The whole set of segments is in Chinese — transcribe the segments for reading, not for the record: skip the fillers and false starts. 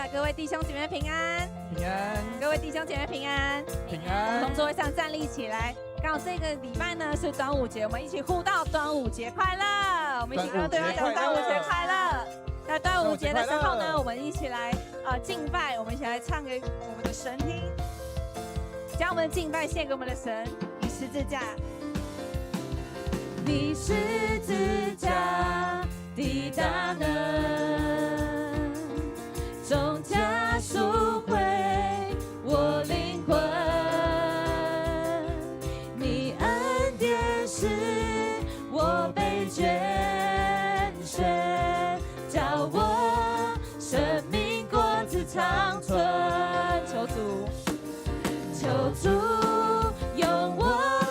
亚，各位弟兄姐妹平安，平安，各位弟兄姐妹平安，平我们安。从座位上站立起来。刚好这个礼拜呢是端午节，我们一起互道端午节快乐。我们一起跟对方讲端午节快乐。在端午节的时候呢，我们一起来敬拜，我们一起来唱给我们的神听，将我们的敬拜献给我们的神。以十字架，你十字架的大能，重价赎回我灵魂，你恩典使我被拣选，叫我生命果子长存。求主，求主用我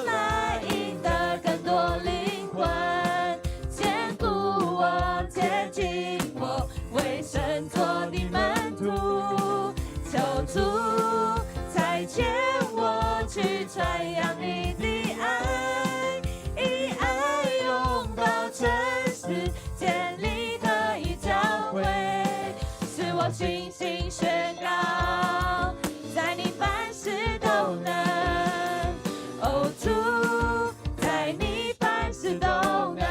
来赢得更多灵魂，坚固我，接近我，为神做的门徒。求主差遣我去传扬你的爱，以爱拥抱城市，建立合一教会，使我信心宣告，在你凡事都能。哦，主，在你凡事都能。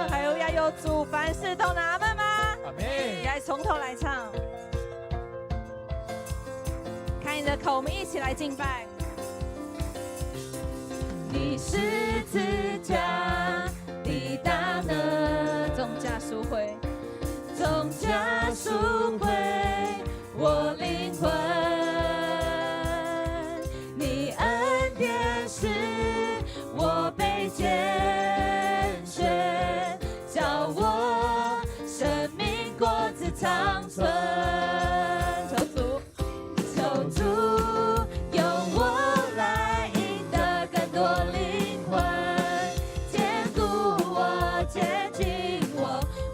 还有要有主凡事都能，阿们吗？阿们。来，从头来唱。开你的口，我们一起来敬拜。你十字架的大能，重价赎回，重价赎回我灵魂，你恩典使我被拣选，叫我生命果子长存。求主，求主用我来赢得更多灵魂，坚固我，接近我，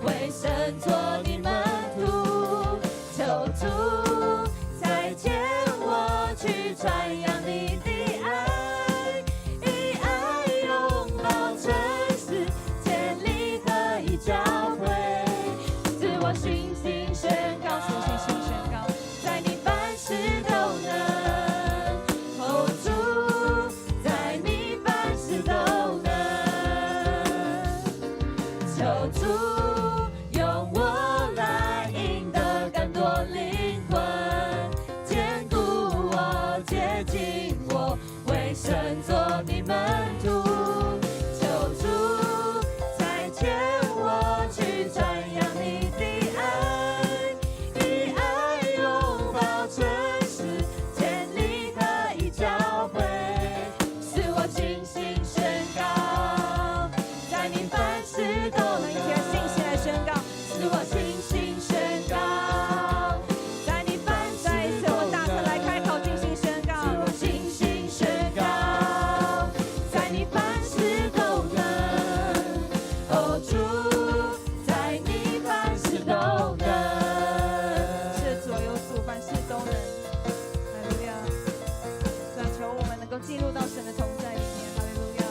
为神做的门徒。求主差遣我去传扬你的爱，以爱拥抱城市，建立合一教会，使我信心宣告，信心宣告，在你凡事都能。哦，主，在你凡事都能。求主用我来赢得更多灵魂，坚固我，接近我，为神做的门徒。求主差遣我去传扬你的爱，以爱拥抱城市，建立合一教会，使我信心宣告，在你凡事都能。一起来信心来宣告，使我信心宣告，在你凡事再一次我们大声来开口尽心宣告，使我信心宣告，在你凡事都能。哦，主，在你凡事都能。是主，有主，凡事都能。哈利路亚！主，求我们能够进入到神的同在里面。哈利路亚！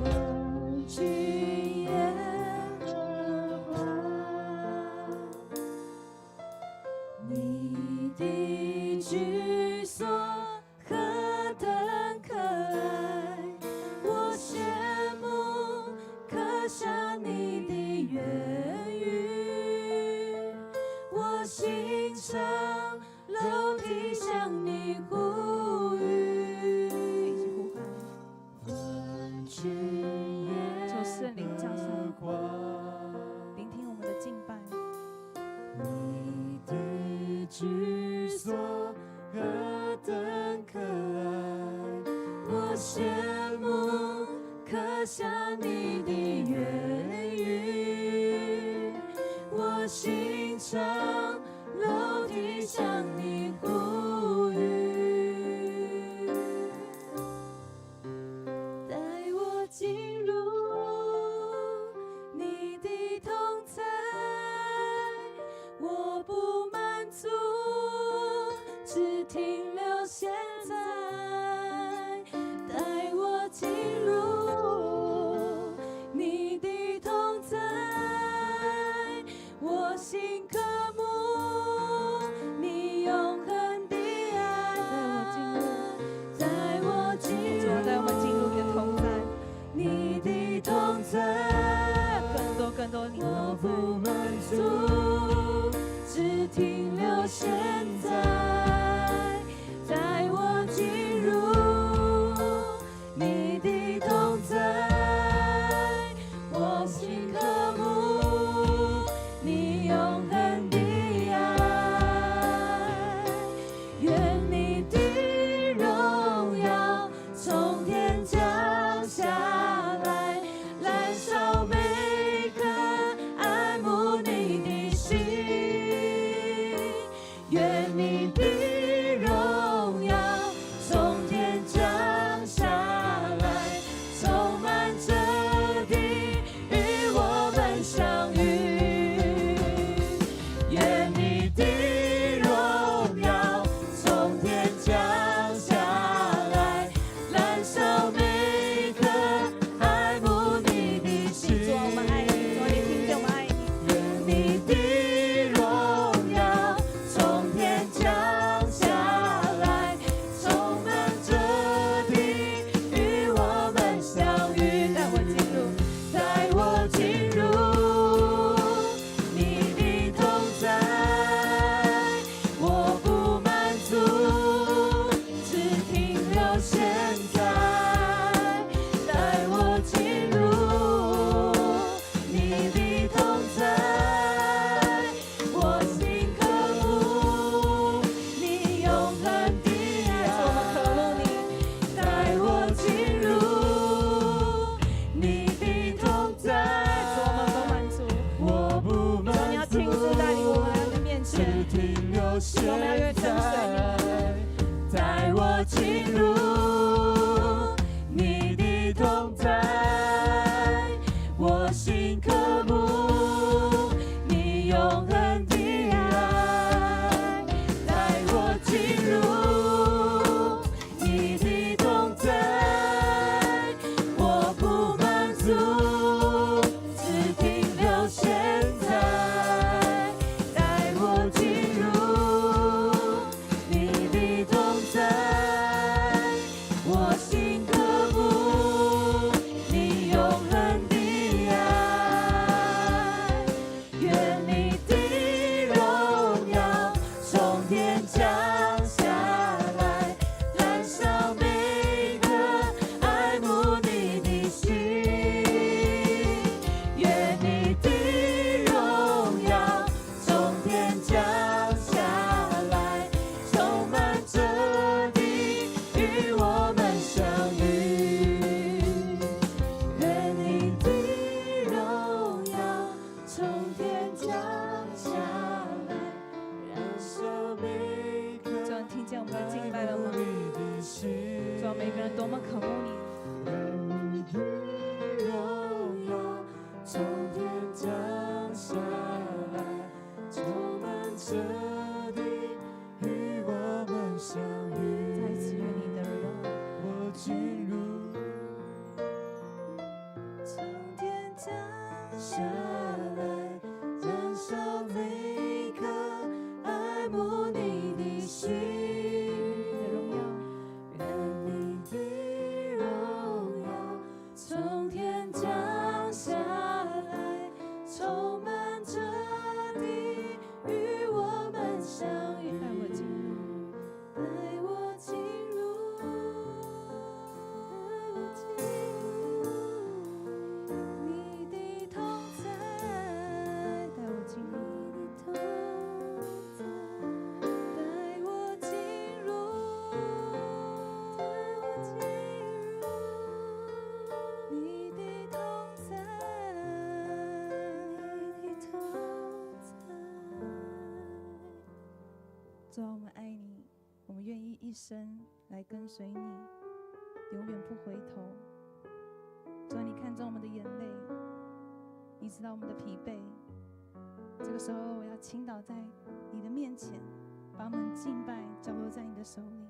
我去耶和华，你的居所何等可爱，我羡慕刻下你的言语，我心肠楼梯向你呼吁，一起呼喊。我去耶求圣灵降下，聆听我们的敬拜。你的居所何等可爱，我羡慕刻下你的言语，我心肠楼梯向你呼吁，带我进入你的同在，我不满足，只停留现在，带我进入下来，燃烧每颗爱慕你的心。愿你的荣耀从天降下来，充满这地，与我们相遇。带我进入，你的同在，带我进入，带我进入，你的同在，你的同在。主啊，我们爱你，我们愿意一生来跟随你，永远不回头。主啊，你看中我们的眼泪，你知道我们的疲惫。这个时候，我要倾倒在你的面前，把我们敬拜交托在你的手里。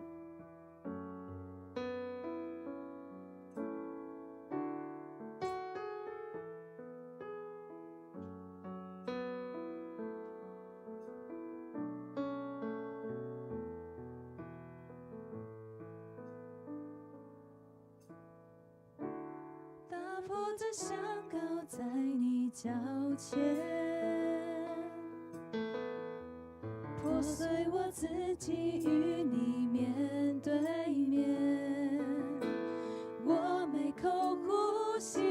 打破这香膏在你脚前，破碎我自己与你面对面。我每口呼吸，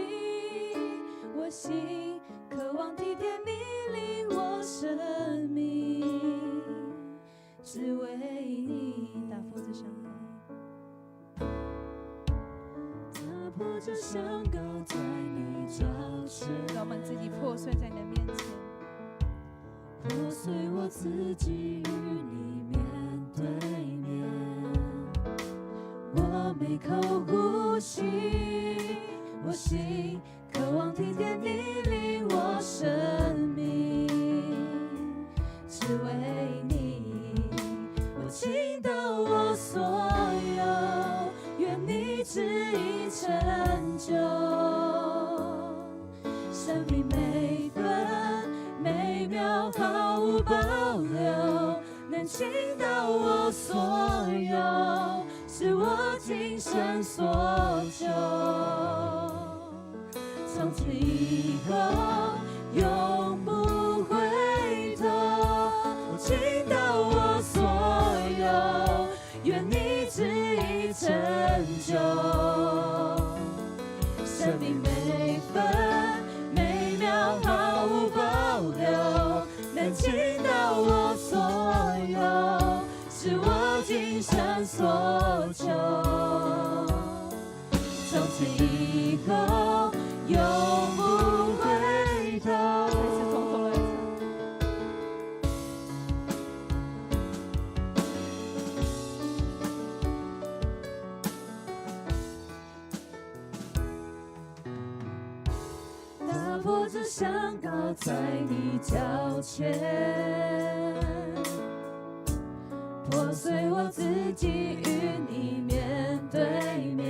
我心渴望体贴你领我生命，只为你打破这香膏。打破这香膏在你脚前，让我们自己破碎在你的面前，破碎我自己与你面对面。我每口呼吸，我心渴望体贴你领我生命，只为你，我倾倒我所有，愿你旨意成就。生命每分每秒毫无保留，能倾倒我所有，是我今生所求。从此以后永不回头，我倾倒我所有，愿你旨意成就。生命每分每秒毫无保留，能倾倒我所有，是我今生所求。从此以后永不回头。打破这香膏在你脚前，破碎我自己与你面对面。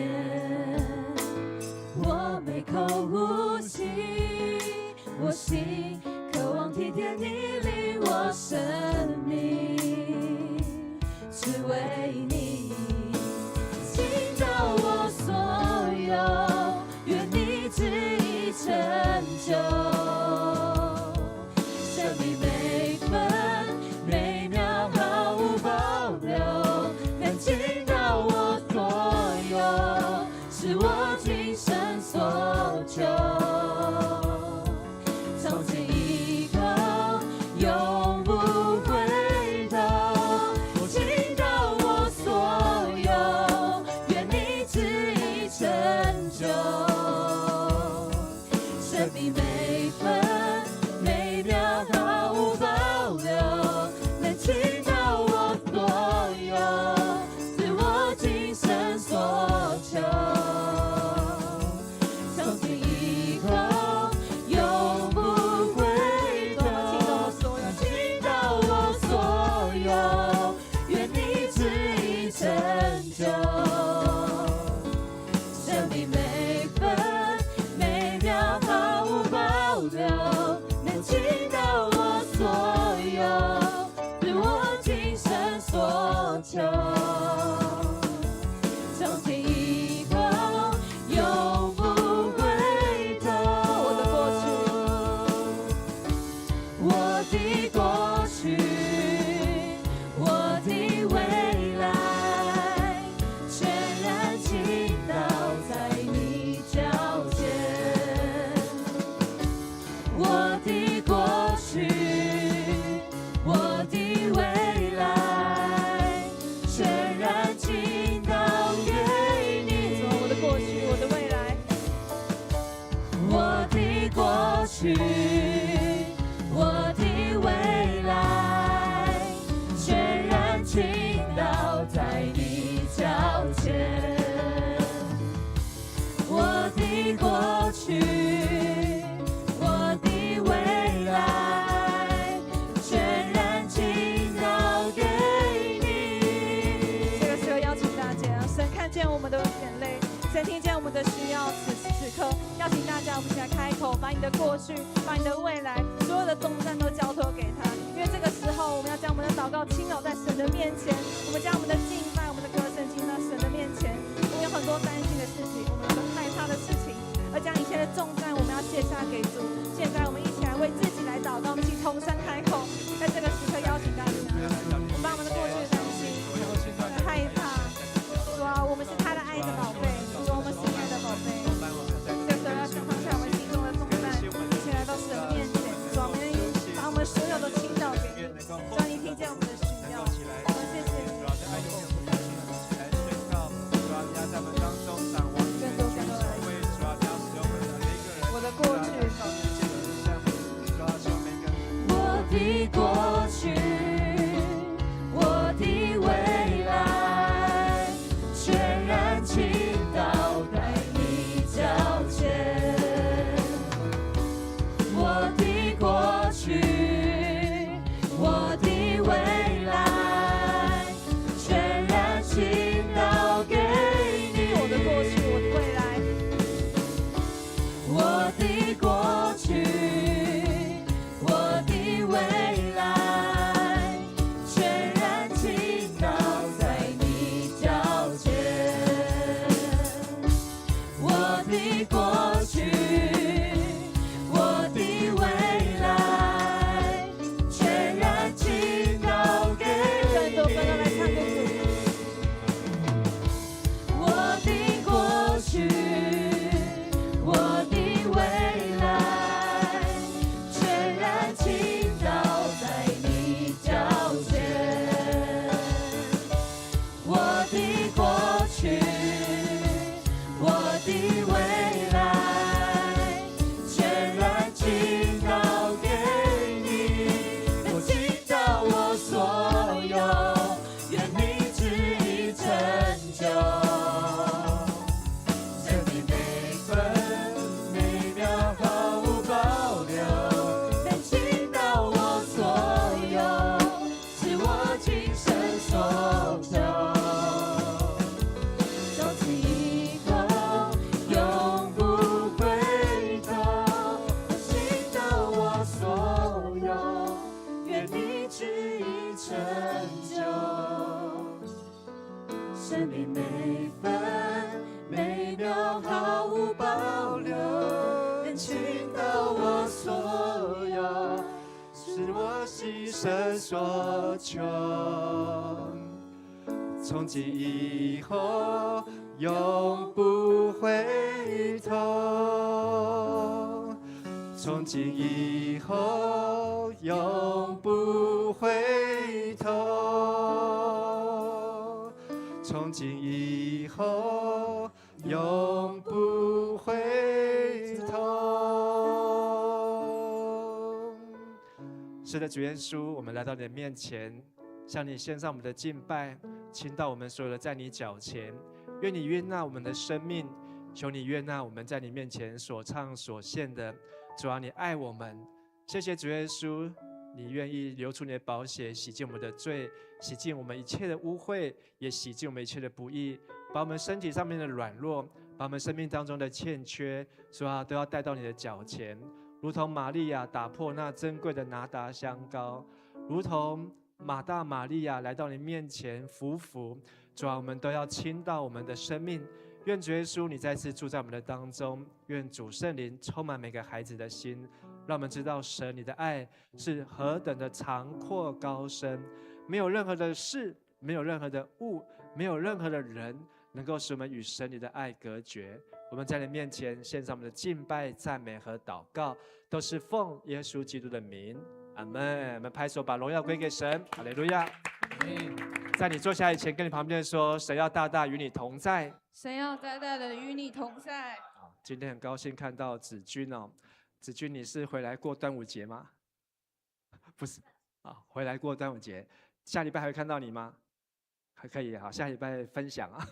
我每口呼吸，我心渴望体贴你领我生命，只为你倾倒我所有，愿你旨意成就。生命每分每秒毫无保留，能倾倒我所有，是我今生所求。从此以后永不回头，我倾倒我所去，我的未来，全然倾倒在你脚前。我的过去，我的未来，全然倾倒给你。这个时候邀请大家，神看见我们的眼泪，神听见我们的需要，此刻邀请大家，我们一起来开口，把你的过去，把你的未来，所有的重担都交托给他。因为这个时候，我们要将我们的祷告倾倒在神的面前，我们将我们的敬拜、我们的歌声倾到神的面前。我们有很多担心的事情，我们有很害怕的事情，而将一切的重担，我们要卸下给主。现在我们一起来为自己来祷告，我们一起同声开口，在这个时刻邀请大家，我们把我们的过去的担心、害怕，主啊，我们是他的爱的宝贝，主啊，我们心爱的宝贝。这个时候要放下我们心中的重担，一起来到神的面前，主啊，我们愿意把我们所有的倾倒给你，主啊，你听见我们的需要，我们谢谢你。我的过去，我的过去，我的未来，全然倾倒在你脚前。我的过去，我的未来，全然倾倒给你。我的过去，我的未来，我的过去，我的未来，全然倾倒在你脚前。我的过去，我的未来，全然倾倒给更多更多来唱给主。我的过去，我的未来，全然倾倒在你脚前。我的过去，我的未来，全然倾倒给你。能倾倒我所有，愿你旨意成就。生命每分每秒毫无保留，能倾倒我所有，是我今生所求。从此以后永不回头，能倾倒我所有，愿你旨意成就。生命每分每秒毫无保留，能倾倒我所有，是我牺牲所求。从今以后永不回头，从今以后永不回头，从今以后永不回头。是的，主耶稣，我们来到你的面前，向你献上我们的敬拜，倾倒我们所有的在你脚前。愿你悦纳我们的生命，求你悦纳我们在你面前所唱所献的。主啊，你爱我们，谢谢主耶稣，你愿意流出你的宝血，洗净我们的罪，洗净我们一切的污秽，也洗净我们一切的不义，把我们身体上面的软弱，把我们生命当中的欠缺，主啊，都要带到你的脚前，如同玛利亚打破那珍贵的拿达香膏，如同马大玛利亚来到你面前匍匐，主啊，我们都要倾倒我们的生命。愿主耶稣你再次住在我们的当中，愿主圣灵充满每个孩子的心，让我们知道神你的爱是何等的长阔高深，没有任何的事，没有任何的物，没有任何的人能够使我们与神你的爱隔绝。我们在你面前献上我们的敬拜、赞美和祷告，都是奉耶稣基督的名，阿们。我们拍手把荣耀归给神，哈利路亚。在你坐下以前，跟你旁边说，神要大大与你同在，神要大大的与你同在。今天很高兴看到子君哦，子君，你是回来过端午节吗？不是啊，回来过端午节，下礼拜还会看到你吗？还可以，好，下礼拜分享啊。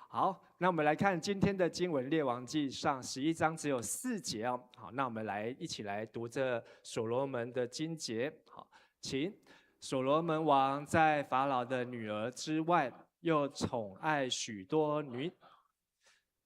好，那我们来看今天的经文，《列王纪上》11章只有4节哦。好，那我们一起来读这所罗门的经节。好，请。所罗门王在法老的女儿之外，又宠爱许多女，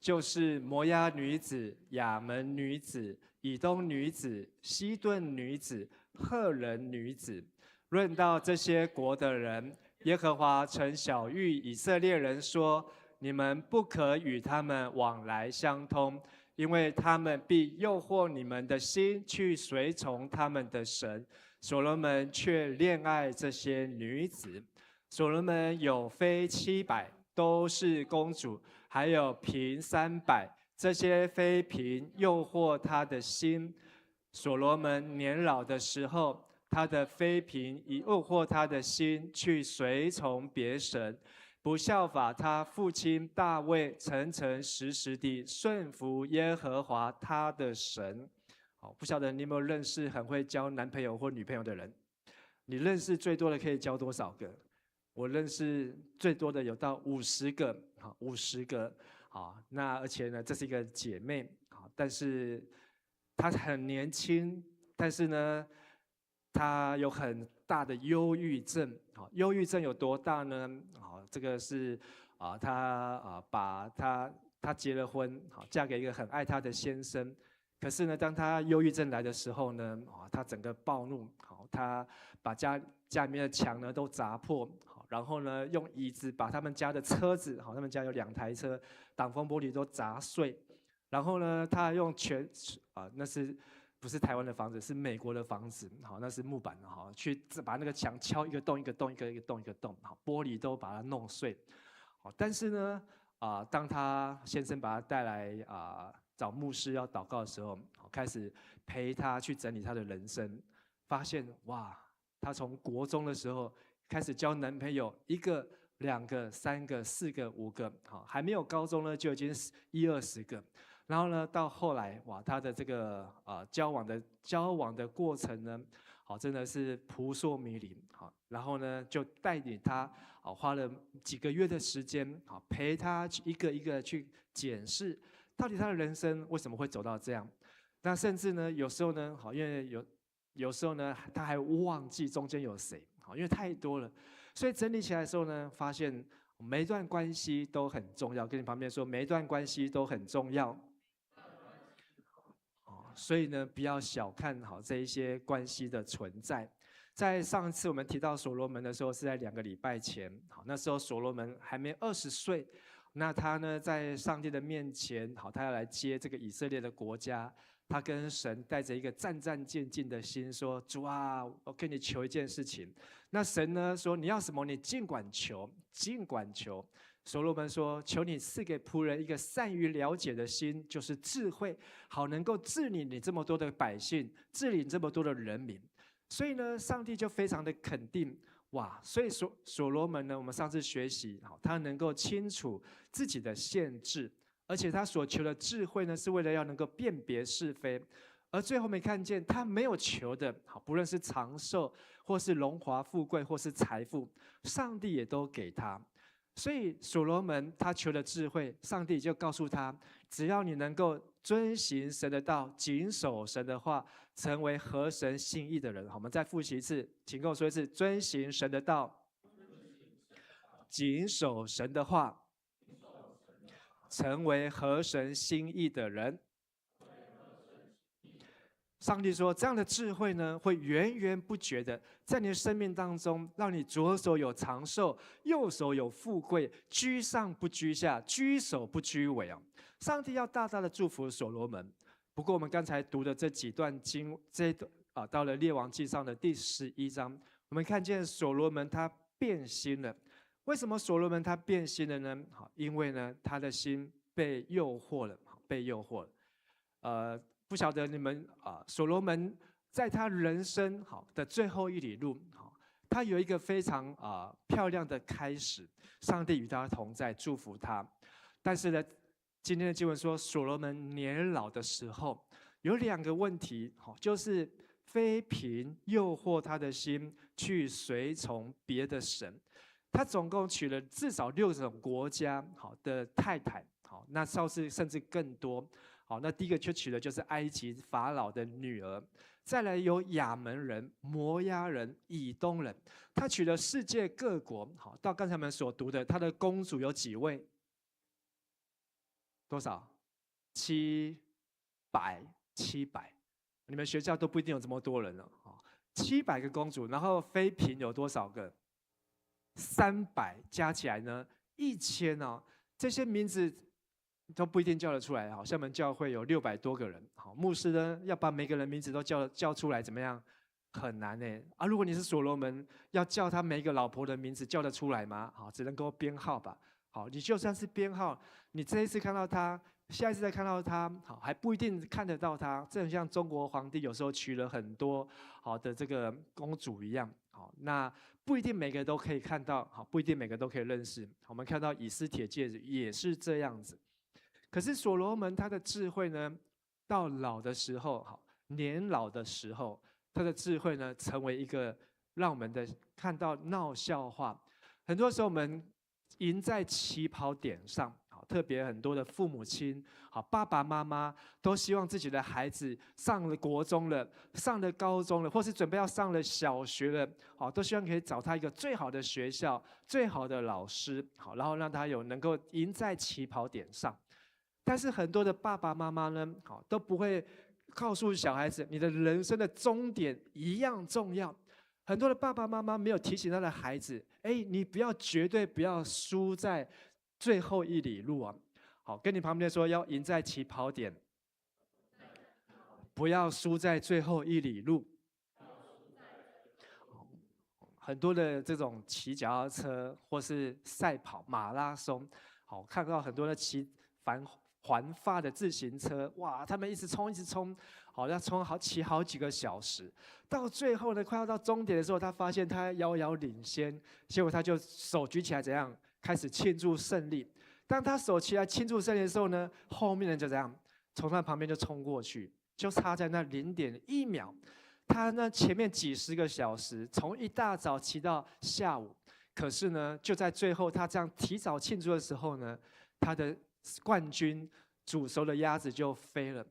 就是摩押女子、亚门女子、以东女子、西顿女子、赫人女子。论到这些国的人，耶和华曾晓谕以色列人说：你们不可与他们往来相通，因为他们必诱惑你们的心去随从他们的神。所罗门却恋爱这些女子。所罗门有妃700，都是公主，还有嫔300，这些妃嫔诱惑他的心。所罗门年老的时候，他的妃嫔以诱惑他的心去随从别神，不效法他父亲大卫诚诚实实地顺服耶和华他的神。好，不晓得你有没有认识很会交男朋友或女朋友的人？你认识最多的可以交多少个？我认识最多的有到50个，好，50个，好，那而且呢，这是一个姐妹，好，但是她很年轻，但是呢，她有很大的忧郁症，好，忧郁症有多大呢？好，这个是她结了婚，好，嫁给一个很爱她的先生。可是呢，当他忧郁症来的时候呢，他整个暴怒，好，他把家里面的墙呢都砸破，好，然后呢用椅子把他们家的车子，好，他们家有2台车，挡风玻璃都砸碎，然后呢，他用那是不是台湾的房子，是美国的房子，好，那是木板的，好，去把那个墙敲一个洞一个洞一个洞一个洞，好，玻璃都把它弄碎，好，但是呢，当他先生把他带来找牧师要祷告的时候，开始陪他去整理他的人生，发现哇，他从国中的时候开始交男朋友，1个、2个、3个、4个、5个，好，还没有高中呢就已经10-20个，然后呢到后来哇，他的这个交往的过程呢，好，真的是扑朔迷离，好，然后呢就带领他，好，花了几个月的时间，好，陪他一个一个去检视。到底他的人生为什么会走到这样？那甚至呢，有时候呢，好，因为有时候呢，他还忘记中间有谁，好，因为太多了，所以整理起来的时候呢，发现每一段关系都很重要。跟你旁边说，每一段关系都很重要。所以呢，不要小看好这一些关系的存在。在上一次我们提到所罗门的时候，是在2个礼拜前，好，那时候所罗门还没20岁。那他呢，在上帝的面前，好，他要来接这个以色列的国家。他跟神带着一个战战兢兢的心说：“主啊，我跟你求一件事情。”那神呢说：“你要什么？你尽管求，尽管求。”所罗门说：“求你赐给仆人一个善于了解的心，就是智慧，好能够治理你这么多的百姓，治理这么多的人民。”所以呢，上帝就非常的肯定。哇，所以所罗门呢，我们上次学习，好，他能够清楚自己的限制，而且他所求的智慧呢，是为了要能够辨别是非。而最后没看见他没有求的，好，不论是长寿，或是荣华富贵，或是财富，上帝也都给他。所以所罗门他求的智慧，上帝就告诉他：只要你能够遵行神的道，谨守神的话，成为合神心意的人。好，我们再复习一次，请跟我说一次：遵行神的道，谨守神的话，成为合神心意的人。上帝说，这样的智慧呢，会源源不绝的在你的生命当中，让你左手有长寿，右手有富贵，居上不居下，居首不居尾啊！上帝要大大的祝福所罗门。不过我们刚才读的这几段经，到了列王纪上的第11章，我们看见所罗门他变心了。为什么所罗门他变心了呢？好，因为呢，他的心被诱惑了，被诱惑了。不晓得你们所罗门在他人生的最后一里路，他有一个非常漂亮的开始，上帝与他同在，祝福他。但是呢，今天的经文说，所罗门年老的时候，有2个问题，就是妃嫔诱惑他的心去随从别的神。他总共娶了至少6种国家的太太，那稍是甚至更多。那第一个就娶的就是埃及法老的女儿，再来有亚门人、摩押人、以东人。他娶了世界各国，到刚才我们所读的，他的公主有几位？多少？700。你们学校都不一定有这么多人了，700个公主，然后妃嫔有多少个？300，加起来呢1000哦。这些名字都不一定叫得出来。厦门教会有600多个人，牧师呢要把每个人名字都叫出来，怎么样？很难呢。如果你是所罗门，要叫他每一个老婆的名字叫得出来吗？只能够编号吧。你就算是编号，你这一次看到他，下一次再看到他，还不一定看得到他。这很像中国皇帝有时候娶了很多好的这个公主一样。那不一定每个都可以看到，不一定每个都可以认识。我们看到以斯帖戒指也是这样子。可是所罗门他的智慧呢，到老的时候，年老的时候，他的智慧呢，成为一个让我们的看到闹笑话。很多时候我们赢在起跑点上，特别很多的父母亲，爸爸妈妈都希望自己的孩子上了国中了，上了高中了，或是准备要上了小学了，都希望可以找他一个最好的学校、最好的老师，然后让他能够赢在起跑点上。但是很多的爸爸妈妈呢，都不会告诉小孩子，你的人生的终点一样重要。很多的爸爸妈妈没有提醒他的孩子，你绝对不要输在最后1里路啊！跟你旁边说，要赢在起跑点，不要输在最后1里路。很多的这种骑脚踏车或是赛跑、马拉松，看到很多的骑环法的自行车，哇，他们一直冲，要骑好几个小时。到最后呢，快要到终点的时候，他发现他遥遥领先，结果他就手举起来，怎样开始庆祝胜利？当他手起来庆祝胜利的时候呢，后面人就这样从他旁边就冲过去，就差在那0.1秒。他呢前面几10个小时，从一大早骑到下午，可是呢，就在最后他这样提早庆祝的时候呢，他的冠军煮熟的鸭子就飞了。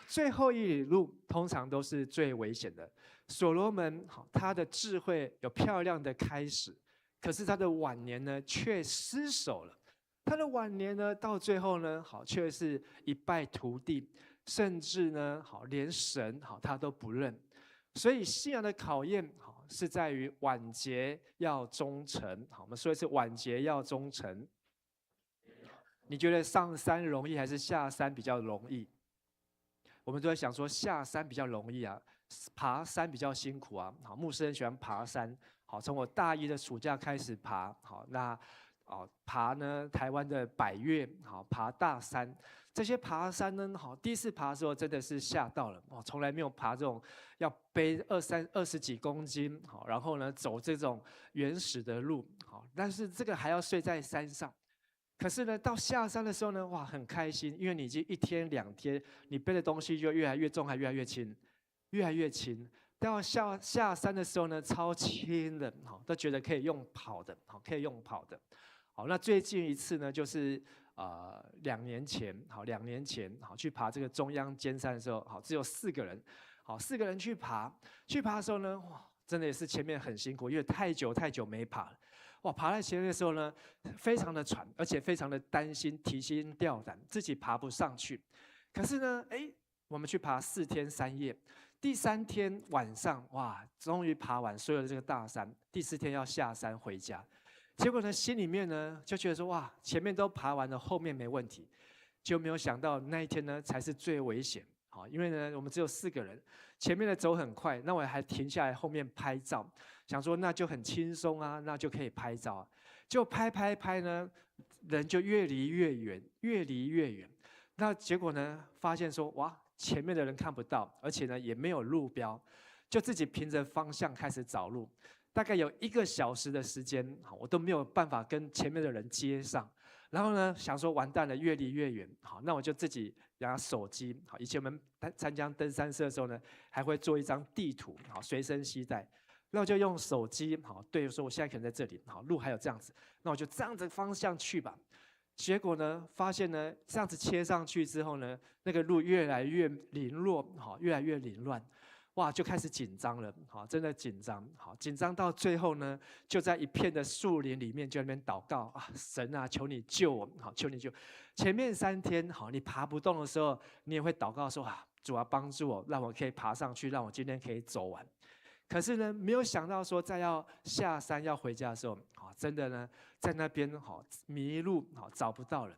最后1里路通常都是最危险的。所罗门他的智慧有漂亮的开始，可是他的晚年呢却失手了。他的晚年呢到最后呢却是一败涂地，甚至呢连神他都不认。所以信仰的考验是在于晚节要忠诚。我们说的是晚节要忠诚。你觉得上山容易还是下山比较容易？我们都在想说下山比较容易啊，爬山比较辛苦啊。牧师很喜欢爬山，从我大1的暑假开始爬，那爬呢台湾的百岳，爬大山。这些爬山呢，第一次爬的时候真的是吓到了，从来没有爬这种要背20几公斤，然后呢走这种原始的路，但是这个还要睡在山上。可是呢，到下山的时候呢，哇，很开心，因为你已经1天2天，你背的东西就越来越重，还越来越轻，越来越轻。到下山的时候呢，超轻的，都觉得可以用跑的，可以用跑的。那最近一次呢，就是2年前去爬这个中央尖山的时候，只有4个人，4个人去爬的时候呢，哇，真的也是前面很辛苦，因为太久没爬了。哇，爬在前面的时候呢，非常的喘，而且非常的担心，提心吊胆，自己爬不上去。可是呢，我们去爬4天3夜，第3天晚上，哇，终于爬完所有的这个大山，第4天要下山回家。结果呢，心里面呢就觉得说，哇，前面都爬完了，后面没问题，就没有想到那一天呢才是最危险。因为呢我们只有4个人，前面的走很快，那我还停下来后面拍照，想说那就很轻松啊，那就可以拍照啊。就拍呢，人就越离越远。那结果呢，发现说，哇，前面的人看不到，而且呢也没有路标，就自己凭着方向开始找路。大概有1个小时的时间，我都没有办法跟前面的人接上。然后呢，想说完蛋了，越离越远。好，那我就自己拿手机。好，以前我们参加登山社的时候呢，还会做一张地图，好，随身携带。那我就用手机，好，对，说我现在可能在这里，好，路还有这样子，那我就这样子方向去吧。结果呢，发现呢，这样子切上去之后呢，那个路越来越零落，好，越来越凌乱。哇，就开始紧张了，好，真的紧张，好，紧张到最后呢，就在一片的树林里面，就在那边祷告啊，神啊，求你救我，好，求你救。前面3天，好，你爬不动的时候，你也会祷告说啊，主啊，帮助我，让我可以爬上去，让我今天可以走完。可是呢，没有想到说，在要下山要回家的时候，啊，真的呢，在那边好迷路，好找不到人。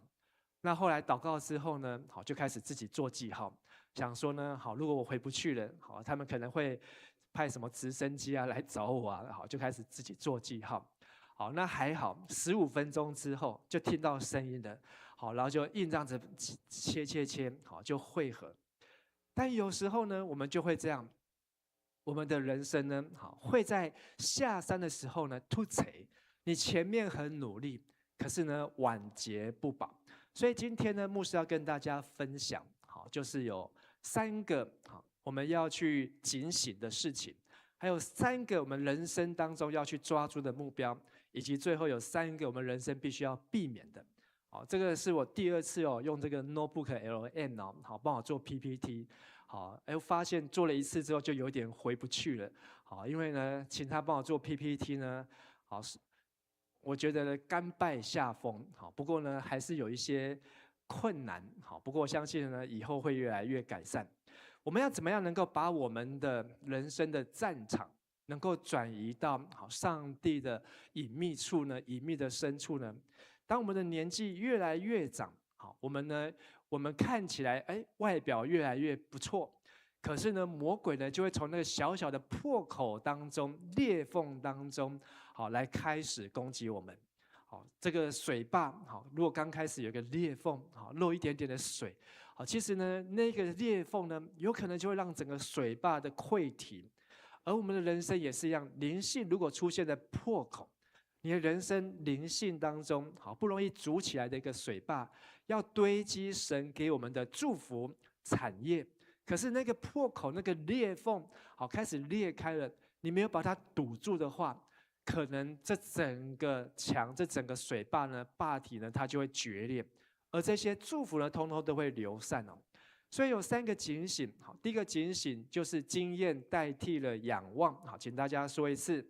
那后来祷告之后呢，好就开始自己做记号。想说呢，好，如果我回不去了，好，他们可能会派什么直升机啊来找我啊，好，就开始自己做记号。好，那还好，15分钟之后就听到声音了，好，然后就硬这样子切，好，就汇合。但有时候呢，我们就会这样，我们的人生呢，好，会在下山的时候呢突锤，你前面很努力，可是呢晚节不保。所以今天呢，牧师要跟大家分享，好，就是有3个好我们要去警醒的事情，还有3个我们人生当中要去抓住的目标，以及最后有3个我们人生必须要避免的。好，这个是我第2次用这个 Notebook LM 好帮我做 PPT。好，发现做了1次之后就有点回不去了。好，因为呢，请他帮我做 PPT 呢，好，我觉得呢甘拜下风。好，不过呢还是有一些困难。好，不过我相信呢以后会越来越改善。我们要怎么样能够把我们的人生的战场能够转移到好上帝的隐秘处呢？隐秘的深处呢？当我们的年纪越来越长，好，我们看起来外表越来越不错，可是呢，魔鬼呢就会从那个小小的破口当中、裂缝当中，好来开始攻击我们。好，这个水坝，好，如果刚开始有个裂缝，好漏一点点的水，好，其实呢，那个裂缝呢，有可能就会让整个水坝的溃堤。而我们的人生也是一样，灵性如果出现了破口，你的人生灵性当中，好不容易筑起来的一个水坝，要堆积神给我们的祝福产业，可是那个破口、那个裂缝，好开始裂开了，你没有把它堵住的话，可能这整个墙、这整个水坝呢、坝体呢，它就会决裂，而这些祝福呢，通通都会流散哦。所以有3个警醒，好，第一个警醒就是经验代替了仰望，好，请大家说一次，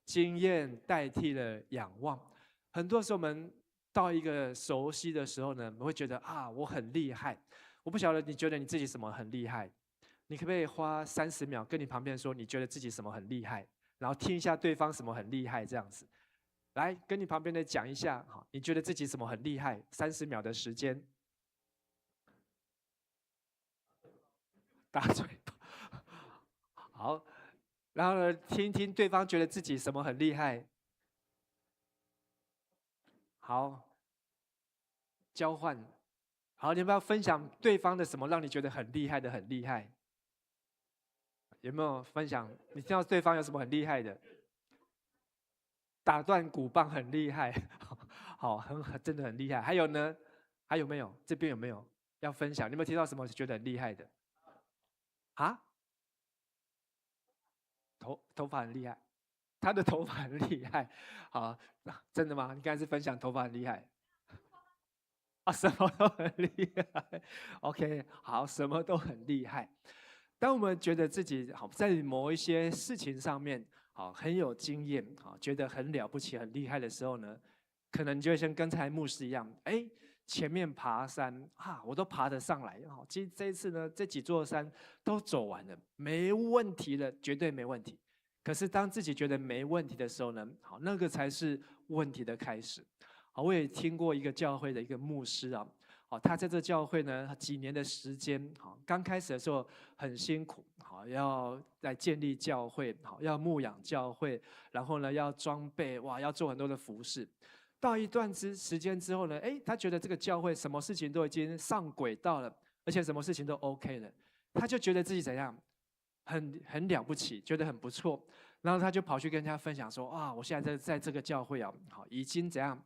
经验代替了仰望。很多时候我们到一个熟悉的时候呢，我们会觉得啊，我很厉害。我不晓得你觉得你自己什么很厉害？你可不可以花30秒跟你旁边说，你觉得自己什么很厉害？然后听一下对方什么很厉害，这样子，来跟你旁边的讲一下，好，你觉得自己什么很厉害？30秒的时间。打嘴巴，好，然后呢，听听对方觉得自己什么很厉害。好，交换。好，你要不要分享对方的什么让你觉得很厉害的？很厉害，有没有分享？你听到对方有什么很厉害的？打断鼓棒很厉害，好，真的很厉害。还有呢？还有没有？这边有没有要分享？你有没有听到什么觉得很厉害的？啊？头发很厉害，他的头发很厉害。好，真的吗？你刚才是分享头发很厉害？啊，什么都很厉害。OK， 好，什么都很厉害。当我们觉得自己好在某一些事情上面好很有经验，好觉得很了不起、很厉害的时候呢，可能就会像刚才牧师一样，前面爬山啊，我都爬得上来。好，其实这一次呢，这几座山都走完了，没问题了，绝对没问题。可是当自己觉得没问题的时候呢，好，那个才是问题的开始。好，我也听过一个教会的一个牧师啊，好，他在这教会呢几年的时间，好，刚开始的时候很辛苦，好，要来建立教会，好，要牧养教会，然后呢要装备，哇，要做很多的服事。到一段时间之后呢，他觉得这个教会什么事情都已经上轨道了，而且什么事情都 OK 了，他就觉得自己怎样，很了不起，觉得很不错，然后他就跑去跟人家分享说，啊，我现在在这个教会啊，好，已经怎样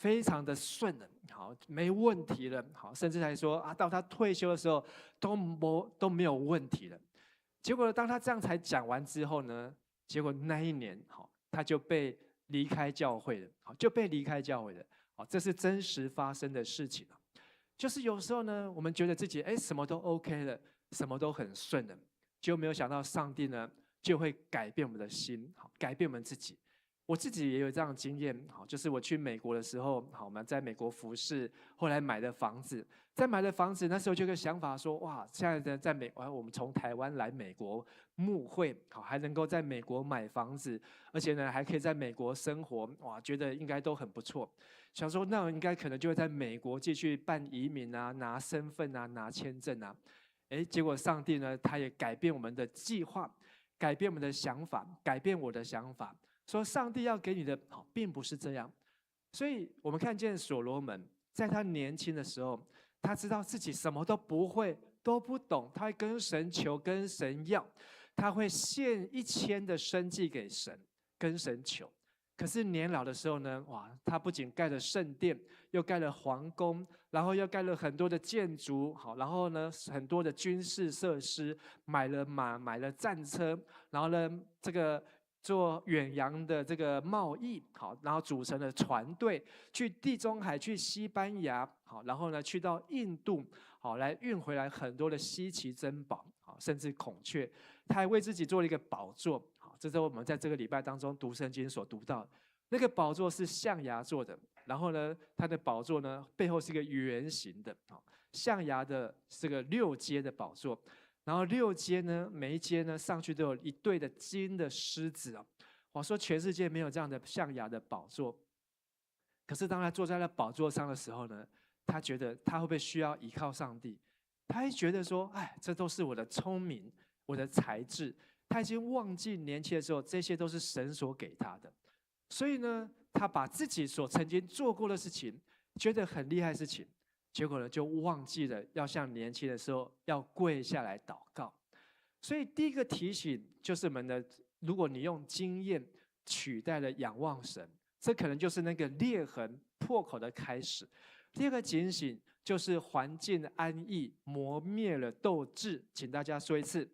非常的顺了，好，没问题了，好，甚至还说啊，到他退休的时候都没有问题了。结果当他这样才讲完之后呢，结果那一年，好，他就被离开教会了，好，就被离开教会了，好，这是真实发生的事情。就是有时候呢，我们觉得自己什么都 OK 了，什么都很顺了，就没有想到上帝呢就会改变我们的心，好，改变我们自己。我自己也有这样的经验，好，就是我去美国的时候，好，我们在美国服侍，后来买的房子，在买了房子那时候就有个想法说，哇，现在的在我们从台湾来美国牧会，好，还能够在美国买房子，而且呢还可以在美国生活，哇，觉得应该都很不错。想说那我应该可能就会在美国继续办移民啊，拿身份啊，拿签证啊。结果上帝呢，他也改变我们的计划，改变我们的想法，改变我的想法。说上帝要给你的并不是这样，所以我们看见所罗门在他年轻的时候，他知道自己什么都不会，都不懂，他会跟神求，跟神要，他会献1000的生计给神，跟神求。可是年老的时候呢，哇，他不仅盖了圣殿，又盖了皇宫，然后又盖了很多的建筑，好，然后呢很多的军事设施，买了马，买了战车，然后呢这个做远洋的这个贸易，好，然后组成了船队，去地中海，去西班牙，好，然后呢去到印度，好，来运回来很多的稀奇珍宝，好，甚至孔雀。他还为自己做了一个宝座，好，这是我们在这个礼拜当中读圣经所读到的。那个宝座是象牙做的，然后呢，它的宝座呢背后是一个圆形的，好，象牙的这个6阶的宝座。然后6阶呢，每一阶呢上去都有一对的金的狮子啊！我说全世界没有这样的象牙的宝座。可是当他坐在那宝座上的时候呢，他觉得他会不会需要依靠上帝？他还觉得说，哎，这都是我的聪明，我的才智。他已经忘记年轻的时候，这些都是神所给他的。所以呢，他把自己所曾经做过的事情，觉得很厉害的事情。结果呢，就忘记了要像年轻的时候要跪下来祷告。所以第一个提醒就是我们的，如果你用经验取代了仰望神，这可能就是那个裂痕破口的开始。第二个警醒就是环境安逸磨灭了斗志，请大家说一次：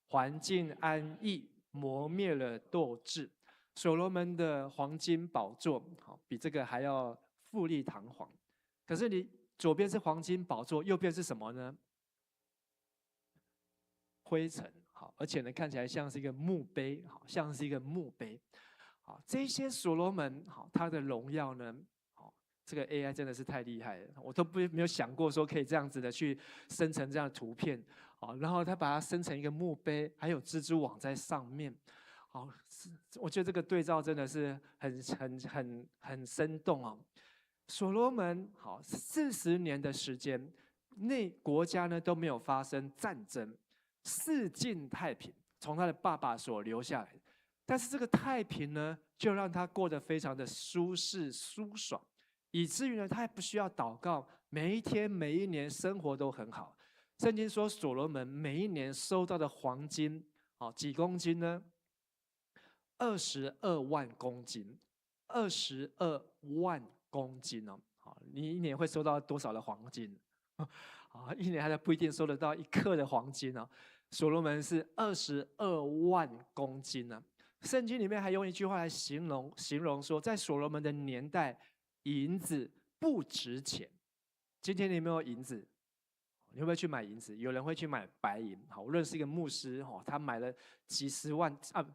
环境安逸磨灭了斗志。所罗门的黄金宝座，好，比这个还要富丽堂皇。可是你左边是黄金宝座，右边是什么呢？灰尘，好，而且呢看起来像是一个墓碑，好，像是一个墓碑。好，这些所罗门，好，他的荣耀呢，好，这个 AI 真的是太厉害了，我都没有想过说可以这样子的去生成这样的图片，好，然后他把它生成一个墓碑，还有蜘蛛网在上面，好，我觉得这个对照真的是很生动啊。所罗门好40年的时间内，国家呢都没有发生战争，四境太平，从他的爸爸所留下来。但是这个太平呢，就让他过得非常的舒适舒爽，以至于呢，他也不需要祷告，每一天每一年生活都很好。圣经说，所罗门每一年收到的黄金，好几公斤呢？22万公斤，22万公斤哦！好，你一年会收到多少的黄金？啊，一年还不一定收得到1克的黄金哦。所罗门是22万公斤呢。圣经里面还用一句话来形容说，在所罗门的年代，银子不值钱。今天你有没有银子？你会不会去买银子？有人会去买白银。好，我认识一个牧师，他买了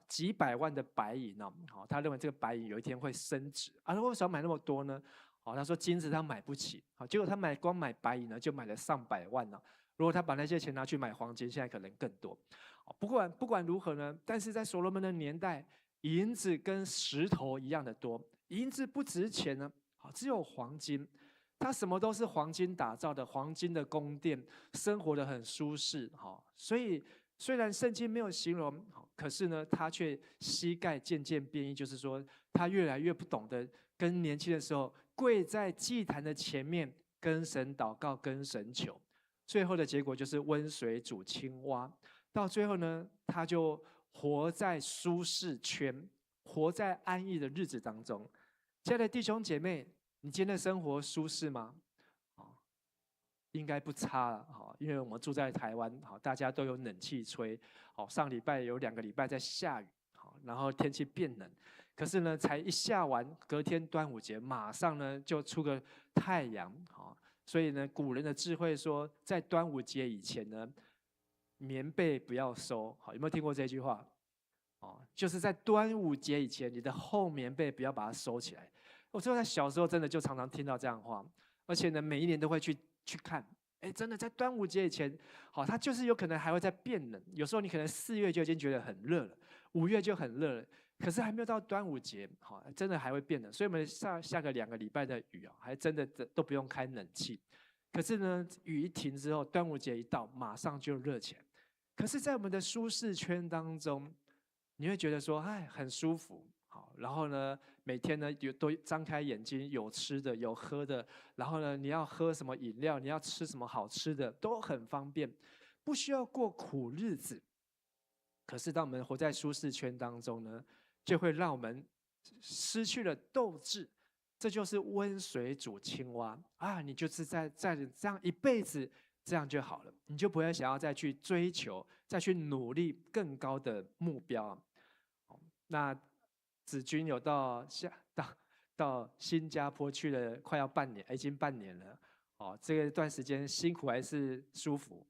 几百万的白银哦。好，他认为这个白银有一天会升值。啊，为什么买那么多呢？好，他说金子他买不起。好，结果他光买白银呢，就买了上百万呢。如果他把那些钱拿去买黄金，现在可能更多。不管如何呢，但是在所罗门的年代，银子跟石头一样的多。银子不值钱呢，只有黄金。他什么都是黄金打造的，黄金的宫殿，生活得很舒适。所以虽然圣经没有形容，可是呢，他却膝盖渐渐变异，就是说他越来越不懂得跟年轻的时候跪在祭坛的前面跟神祷告，跟神求。最后的结果就是温水煮青蛙。到最后呢，他就活在舒适圈，活在安逸的日子当中。亲爱的弟兄姐妹，你今天的生活舒适吗？应该不差了，因为我们住在台湾，大家都有冷气吹，上礼拜有2个礼拜在下雨，然后天气变冷，可是呢，才一下完，隔天端午节马上呢就出个太阳，所以呢，古人的智慧说，在端午节以前呢，棉被不要收，有没有听过这句话？就是在端午节以前，你的厚棉被不要把它收起来。我知道在小时候真的就常常听到这样的话，而且呢，每一年都会去看，真的在端午节以前，它就是有可能还会再变冷。有时候你可能4月就已经觉得很热了，5月就很热了，可是还没有到端午节，真的还会变冷。所以我们下个2个礼拜的雨还真的都不用开冷气。可是呢，雨一停之后，端午节一到，马上就热起来。可是，在我们的舒适圈当中，你会觉得说，很舒服，然后呢，每天呢都张开眼睛，有吃的，有喝的，然后呢，你要喝什么饮料，你要吃什么好吃的，都很方便，不需要过苦日子。可是，当我们活在舒适圈当中呢，就会让我们失去了斗志。这就是温水煮青蛙你就是在这样一辈子这样就好了，你就不会想要再去追求、再去努力更高的目标。那子君有到新加坡去了，快要半年，已经半年了。这段时间辛苦还是舒服？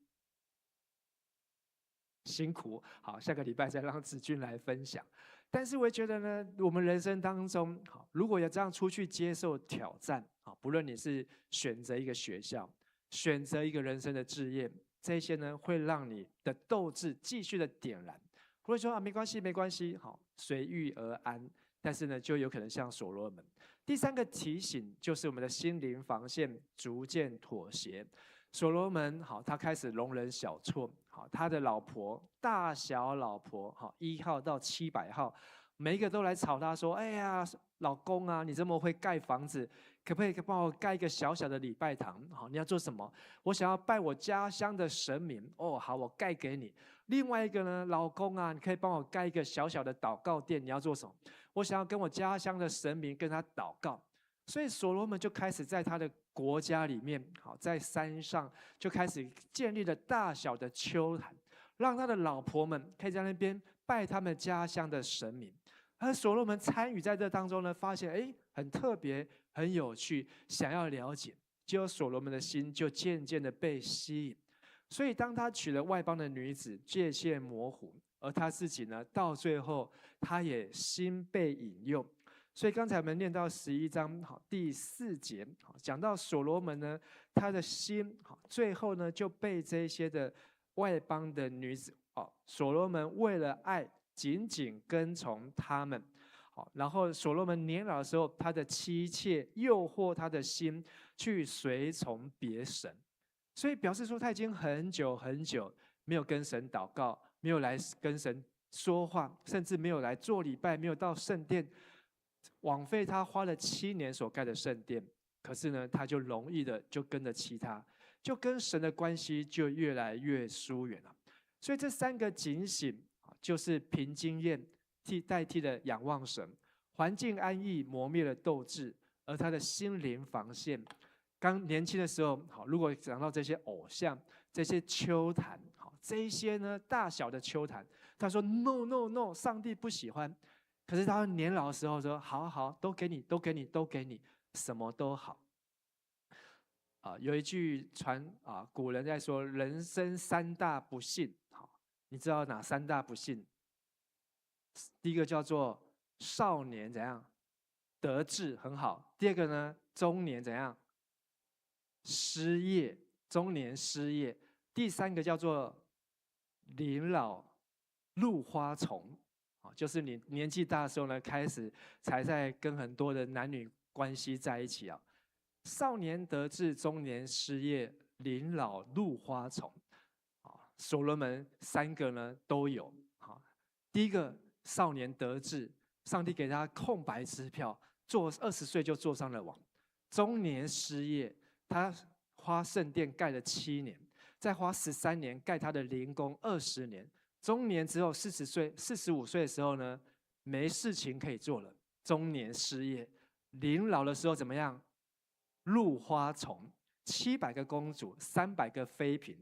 辛苦。好，下个礼拜再让子君来分享。但是我觉得呢，我们人生当中，如果要这样出去接受挑战，不论你是选择一个学校，选择一个人生的志业，这些呢会让你的斗志继续的点燃，不会说没关系没关系，随遇而安。但是呢，就有可能像所罗门。第3个提醒就是我们的心灵防线逐渐妥协。所罗门他开始容忍小错，他的老婆大小老婆1号到700号，每一个都来吵他说：“哎呀，老公啊，你这么会盖房子，可不可以帮我盖一个小小的礼拜堂？你要做什么？我想要拜我家乡的神明。哦，好，我盖给你。另外一个呢，老公啊，你可以帮我盖一个小小的祷告殿，你要做什么？我想要跟我家乡的神明跟他祷告。”所以所罗门就开始在他的国家里面，在山上就开始建立了大小的丘坛，让他的老婆们可以在那边拜他们家乡的神明。而所罗门参与在这当中呢，发现很特别、很有趣，想要了解，结果所罗门的心就渐渐的被吸引。所以当他娶了外邦的女子，界限模糊，而他自己呢，到最后他也心被引诱。所以刚才我们念到11章第4节，讲到所罗门呢，他的心最后呢就被这些的外邦的女子所罗门为了爱紧紧跟从他们，然后所罗门年老的时候，他的妻妾诱惑他的心去随从别神，所以表示说他已经很久很久没有跟神祷告，没有来跟神说话，甚至没有来做礼拜，没有到圣殿。枉费他花了7年所盖的圣殿，可是呢，他就容易的就跟着其他，就跟神的关系就越来越疏远了。所以这3个警醒，就是凭经验代替了仰望神，环境安逸磨灭了斗志，而他的心灵防线。刚年轻的时候，如果讲到这些偶像、这些丘坛，这一些呢大小的丘坛，他说 no no no， 上帝不喜欢。可是他年老的时候说：“好好，都给你，都给你，都给你，什么都好。”有一句古人在说：“人生3大不幸。”你知道哪3大不幸？第一个叫做少年怎样得志很好，第2个呢中年怎样失业，中年失业，第3个叫做临老入花丛。就是你年纪大的时候呢，开始才在跟很多的男女关系在一起少年得志，中年失业，临老入花丛。所罗门3个呢都有。第一个少年得志，上帝给他空白支票，做20岁就坐上了王。中年失业，他花圣殿盖了7年，再花13年盖他的灵宫20年。中年之后45岁的时候呢，没事情可以做了，中年失业。临老的时候怎么样？鹿花丛，700个公主，300个妃嫔。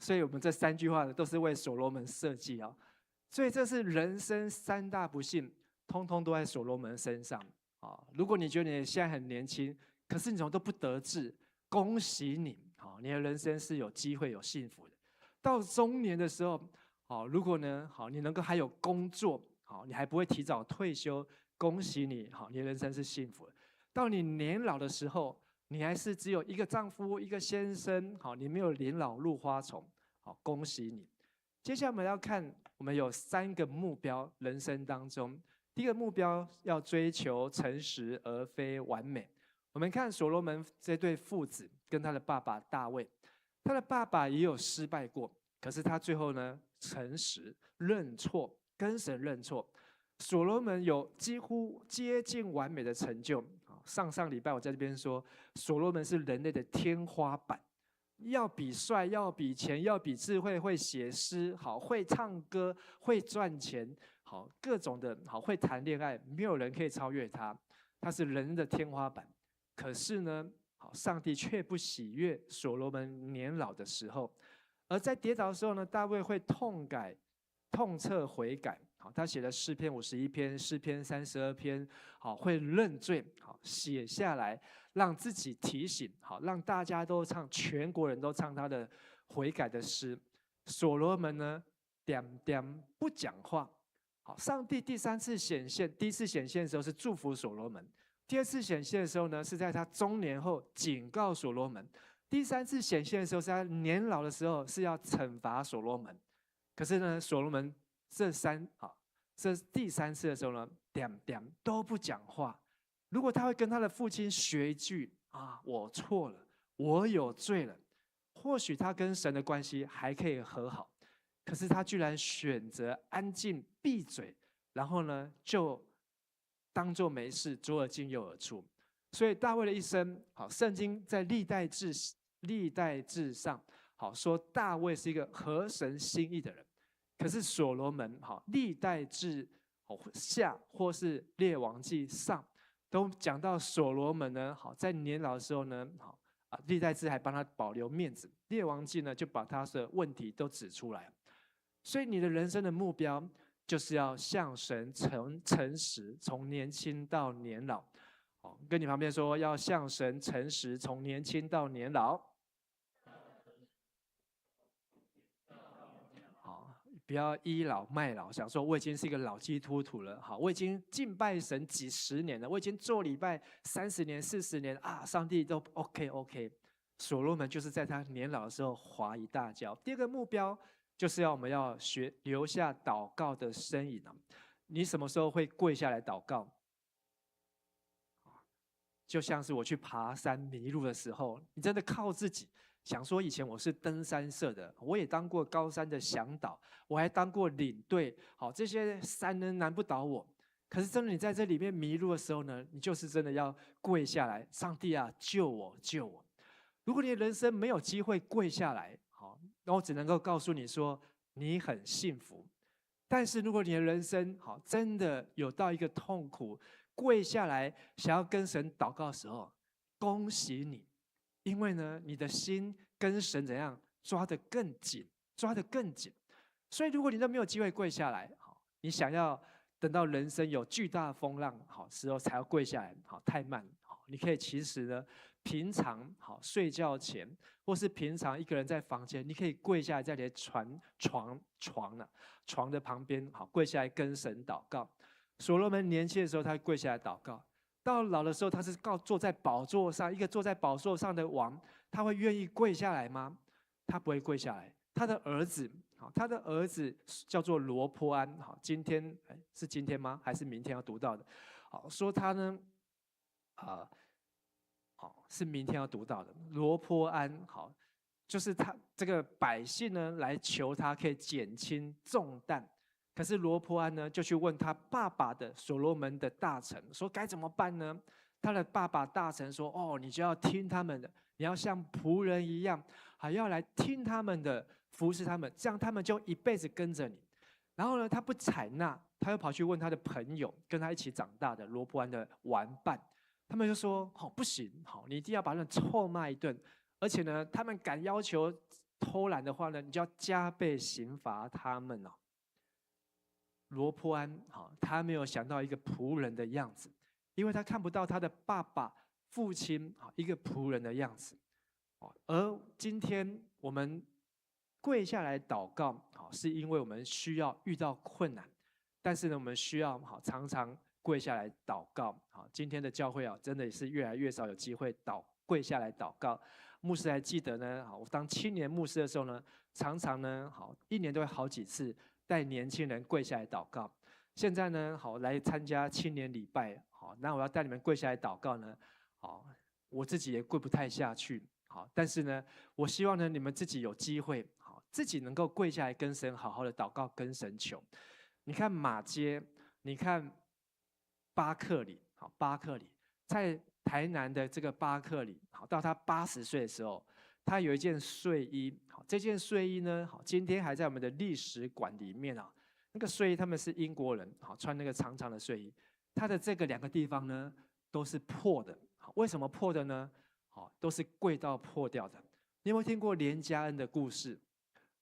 所以我们这3句话呢，都是为所罗门设计啊。所以这是人生3大不幸，通通都在所罗门身上啊。如果你觉得你现在很年轻，可是你怎么都不得志，恭喜你，好，你的人生是有机会有幸福的。到中年的时候，好，如果呢，好，你能够还有工作，好，你还不会提早退休，恭喜你，好，你的人生是幸福的。到你年老的时候，你还是只有一个丈夫一个先生，好，你没有年老入花丛，好，恭喜你。接下来我们要看，我们有3个目标，人生当中，第一个目标要追求诚实而非完美。我们看所罗门这对父子跟他的爸爸大卫，他的爸爸也有失败过，可是他最后呢，诚实认错，跟神认错。所罗门有几乎接近完美的成就。上礼拜我在这边说，所罗门是人类的天花板，要比帅，要比钱，要比智慧，会写诗，好，会唱歌，会赚钱，好，各种的好，会谈恋爱，没有人可以超越他，他是人的天花板。可是呢，好，上帝却不喜悦所罗门年老的时候，而在跌倒的时候呢，大卫会痛彻悔改。好，他写了诗篇51篇，诗篇32篇，好，会认罪，好，写下来，让自己提醒，好，让大家都唱，全国人都唱他的悔改的诗。所罗门呢，不讲话。好，上帝第3次显现，第一次显现的时候是祝福所罗门，第2次显现的时候呢，是在他中年后警告所罗门，第3次显现的时候是他年老的时候，是要惩罚所罗门。可是呢，所罗门这第3次的时候呢，都不讲话。如果他会跟他的父亲学一句啊，我错了，我有罪了，或许他跟神的关系还可以和好。可是他居然选择安静闭嘴，然后呢，就当作没事，左耳进右耳出。所以大卫的一生，好，圣经在历代志上，好说大卫是一个合神心意的人。可是所罗门，好，历代志下或是列王记上，都讲到所罗门呢，好，在年老的时候呢，好啊，历代志还帮他保留面子，列王记呢就把他的问题都指出来。所以你的人生的目标，就是要向神诚实，从年轻到年老。好，跟你旁边说，要向神诚实，从年轻到年老。不要倚老卖老，想说我已经是一个老基督徒了，好，我已经敬拜神几十年了，我已经做礼拜30年、40年啊，上帝都 OK。所罗门就是在他年老的时候滑一大跤。第二个目标就是我们要留下祷告的身影啊。你什么时候会跪下来祷告？就像是我去爬山迷路的时候，你真的靠自己。想说以前我是登山社的，我也当过高山的向导，我还当过领队，好，这些山呢难不倒我。可是真的你在这里面迷路的时候呢，你就是真的要跪下来，上帝啊，救我，救我。如果你的人生没有机会跪下来，好，那我只能够告诉你说，你很幸福。但是如果你的人生好真的有到一个痛苦，跪下来想要跟神祷告的时候，恭喜你。因为呢，你的心跟神怎样抓得更紧，抓得更紧。所以，如果你都没有机会跪下来，好，你想要等到人生有巨大的风浪好时候才要跪下来，好，太慢。好，你可以其实呢，平常好睡觉前，或是平常一个人在房间，你可以跪下来在你的床的旁边，好，跪下来跟神祷告。所罗门年轻的时候，他跪下来祷告。到老的时候，他是坐在宝座上，一个坐在宝座上的王，他会愿意跪下来吗？他不会跪下来。他的儿子叫做罗波安，好，今天是今天吗？还是明天要读到的？好，说他呢，是明天要读到的。罗波安，好，就是他这个百姓呢来求他可以减轻重担。可是罗波安呢，就去问他爸爸的所罗门的大臣，说该怎么办呢？他的爸爸大臣说：“哦，你就要听他们的，你要像仆人一样，还要来听他们的，服侍他们，这样他们就一辈子跟着你。”然后呢，他不采纳，他又跑去问他的朋友，跟他一起长大的罗波安的玩伴，他们就说：好，不行，好，你一定要把他们臭骂一顿，而且呢，他们敢要求偷懒的话呢，你就要加倍刑罚他们哦。罗波安，好，他没有想到一个仆人的样子，因为他看不到他的爸爸、父亲，一个仆人的样子。而今天我们跪下来祷告，是因为我们需要遇到困难，但是呢，我们需要常常跪下来祷告。今天的教会真的也是越来越少有机会跪下来祷告。牧师还记得呢，我当青年牧师的时候呢，常常呢，一年都会好几次带年轻人跪下来祷告。现在呢，来参加青年礼拜，那我要带你们跪下来祷告呢，我自己也跪不太下去。但是呢，我希望呢，你们自己有机会，自己能够跪下来跟神好好的祷告，跟神求。你看马街，你看巴克里，巴克里在台南的这个巴克里，到他80岁的时候，他有一件睡衣，这件睡衣呢，今天还在我们的历史馆里面啊。那个睡衣他们是英国人，穿那个长长的睡衣，他的这个2个地方呢都是破的。为什么破的呢？都是跪到破掉的。你有没有听过连加恩的故事？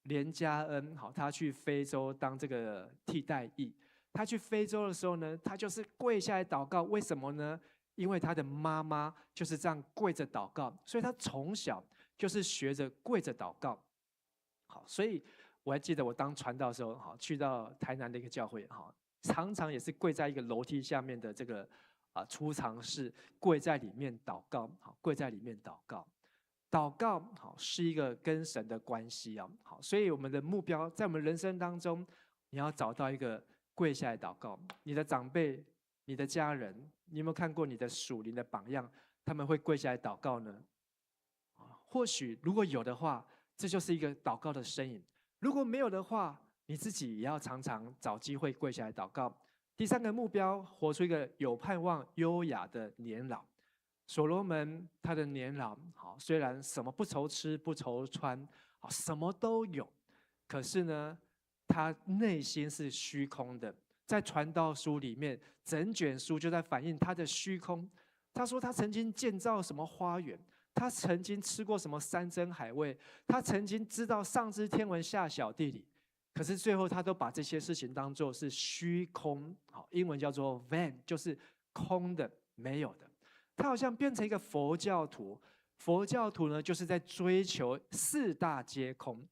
连加恩，他去非洲当这个替代役。他去非洲的时候呢，他就是跪下来祷告。为什么呢？因为他的妈妈就是这样跪着祷告，所以他从小就是学着跪着祷告。所以我还记得我当传道的时候，去到台南的一个教会，常常也是跪在一个楼梯下面的这个储藏室，跪在里面祷告。跪在里面祷告，祷告是一个跟神的关系啊。所以我们的目标在我们人生当中，你要找到一个跪下来祷告。你的长辈、你的家人，你有没有看过你的属灵的榜样？他们会跪下来祷告呢？或许如果有的话，这就是一个祷告的身影。如果没有的话，你自己也要常常找机会跪下来祷告。第3个目标，活出一个有盼望、优雅的年老。所罗门他的年老，虽然什么不愁吃不愁穿，什么都有，可是呢，他内心是虚空的。在传道书里面，整卷书就在反映他的虚空。他说他曾经建造什么花园，他曾经吃过什么山珍海味，他曾经知道上知天文下晓地理，可是最后他都把这些事情当作是虚空，英文叫做 vain， 就是空的、没有的。他好像变成一个佛教徒。佛教徒呢，就是在追求4大皆空。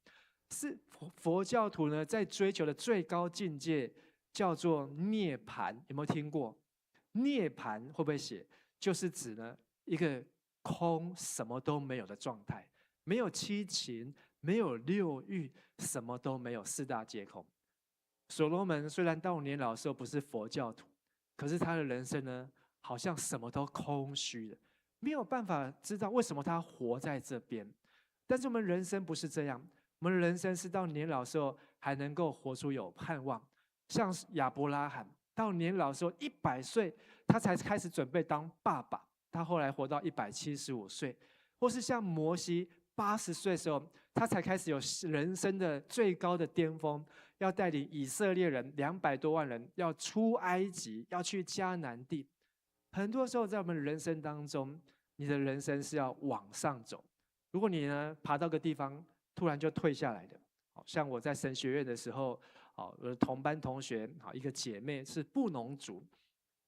佛教徒呢，在追求的最高境界叫做涅槃。有没有听过？涅槃会不会写？就是指呢一个空，什么都没有的状态，没有七情，没有6欲，什么都没有，4大皆空。所罗门虽然到年老的时候不是佛教徒，可是他的人生呢，好像什么都空虚的，没有办法知道为什么他活在这边。但是我们人生不是这样，我们人生是到年老的时候还能够活出有盼望。像亚伯拉罕到年老的时候100岁，他才开始准备当爸爸，他后来活到175岁。或是像摩西80岁的时候，他才开始有人生的最高的巅峰，要带领以色列人200多万人要出埃及，要去迦南地。很多时候在我们人生当中，你的人生是要往上走。如果你呢爬到个地方，突然就退下来的，像我在神学院的时候，我的同班同学，一个姐妹是布农族，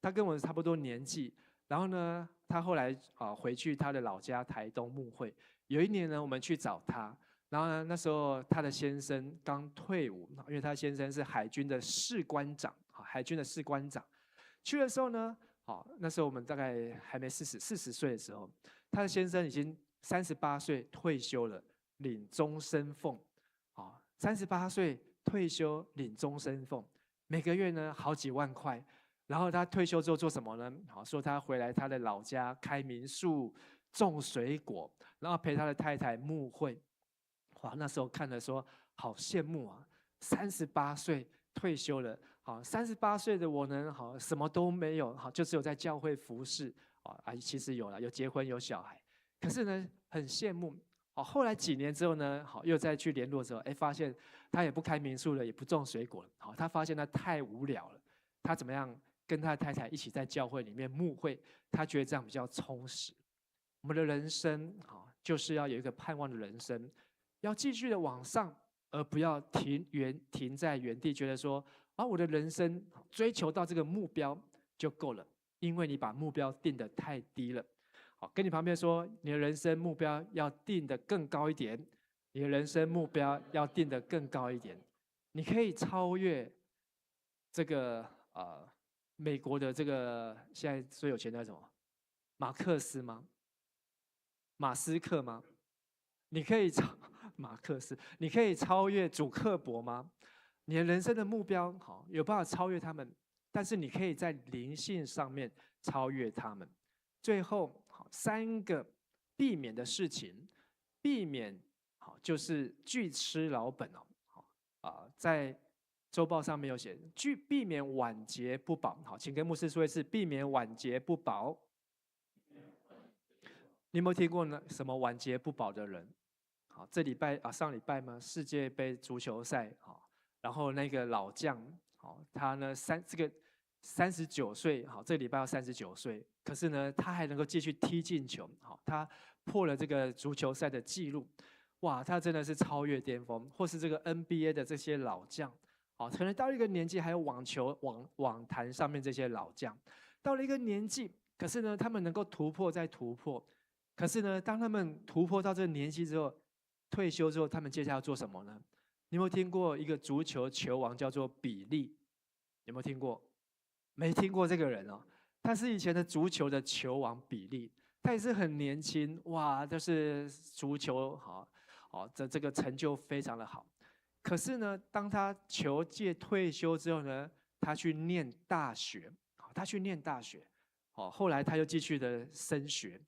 她跟我差不多年纪，然后呢，她后来回去她的老家台东牧会。有一年呢，我们去找她，然后呢，那时候她的先生刚退伍，因为她先生是海军的士官长，海军的士官长。去的时候呢，那时候我们大概还没40岁的时候，她的先生已经38岁退休了，领终身俸。38岁退休领终身俸，每个月呢好几万块。然后他退休之后做什么呢？说他回来他的老家开民宿、种水果，然后陪他的太太牧会。哇，那时候看了说好羡慕啊！38岁退休了，38岁的我呢，什么都没有，就只有在教会服侍其实有了，有结婚有小孩，可是呢很羡慕。后来几年之后呢，又再去联络之后，发现他也不开民宿了，也不种水果了。他发现他太无聊了，他怎么样？跟他的太太一起在教会里面牧会，他觉得这样比较充实。我们的人生就是要有一个盼望的人生，要继续的往上，而不要停在原地，觉得说我的人生追求到这个目标就够了，因为你把目标定得太低了。跟你旁边说，你的人生目标要定得更高一点，你的人生目标要定得更高一点，你可以超越这个美国的这个现在最有钱的什么马克思吗？马斯克吗？你可以马克思，你可以超越祖克伯吗？你的人生的目标有办法超越他们，但是你可以在灵性上面超越他们。最后3个避免的事情，避免就是拒吃老本在周报上面有写，避免晚节不保。请跟牧师说一次，避免晚节不保。你有没有听过呢？什么晚节不保的人？这礼拜上礼拜吗？世界杯足球赛然后那个老将他呢39岁这个礼拜要39岁，可是呢他还能够继续踢进球他破了这个足球赛的记录，哇，他真的是超越巅峰。或是这个 NBA 的这些老将可能到一个年纪，还有网球网坛上面这些老将到了一个年纪，可是呢他们能够突破再突破。可是呢，当他们突破到这个年纪之后，退休之后，他们接下来要做什么呢？你有没有听过一个足球球王叫做比利？有没有听过？没听过这个人哦。他是以前的足球的球王比利，他也是很年轻，哇，就是足球这个成就非常的好。可是呢，当他球界退休之后呢，他去念大学，后来他又继续的升学，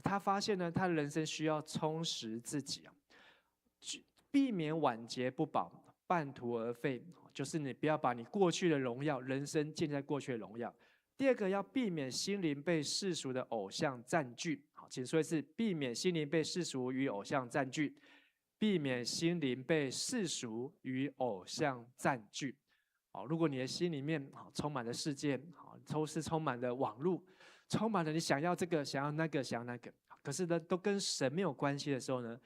他发现呢，他的人生需要充实自己避免晚节不保，半途而废，就是你不要把你过去的荣耀，人生建在过去的荣耀。第二个要避免心灵被世俗的偶像占据，请说一次，避免心灵被世俗与偶像占据，避免心灵被世俗与偶像占据。如果你的心里面充满了世界，都是充满了网络，充满了你想要这个想要那个想要那个，可是呢都跟神没有关系的时候呢，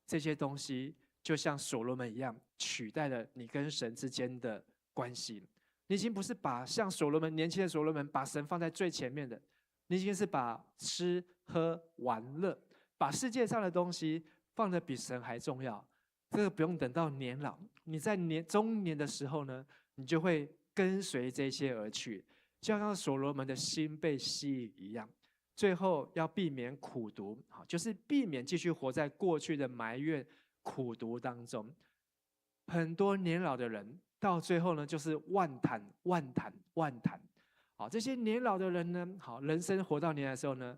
这些东西就像所罗门一样，取代了你跟神之间的关系。你已经不是把像所罗门年轻的所罗门把神放在最前面的，你已经是把吃喝玩乐，把世界上的东西放得比神还重要。这个不用等到年老，你在中年的时候呢，你就会跟随这些而去，就像所罗门的心被吸引一样。最后要避免苦毒，就是避免继续活在过去的埋怨、苦毒当中。很多年老的人到最后呢，就是万谈。这些年老的人呢，人生活到年老的时候呢，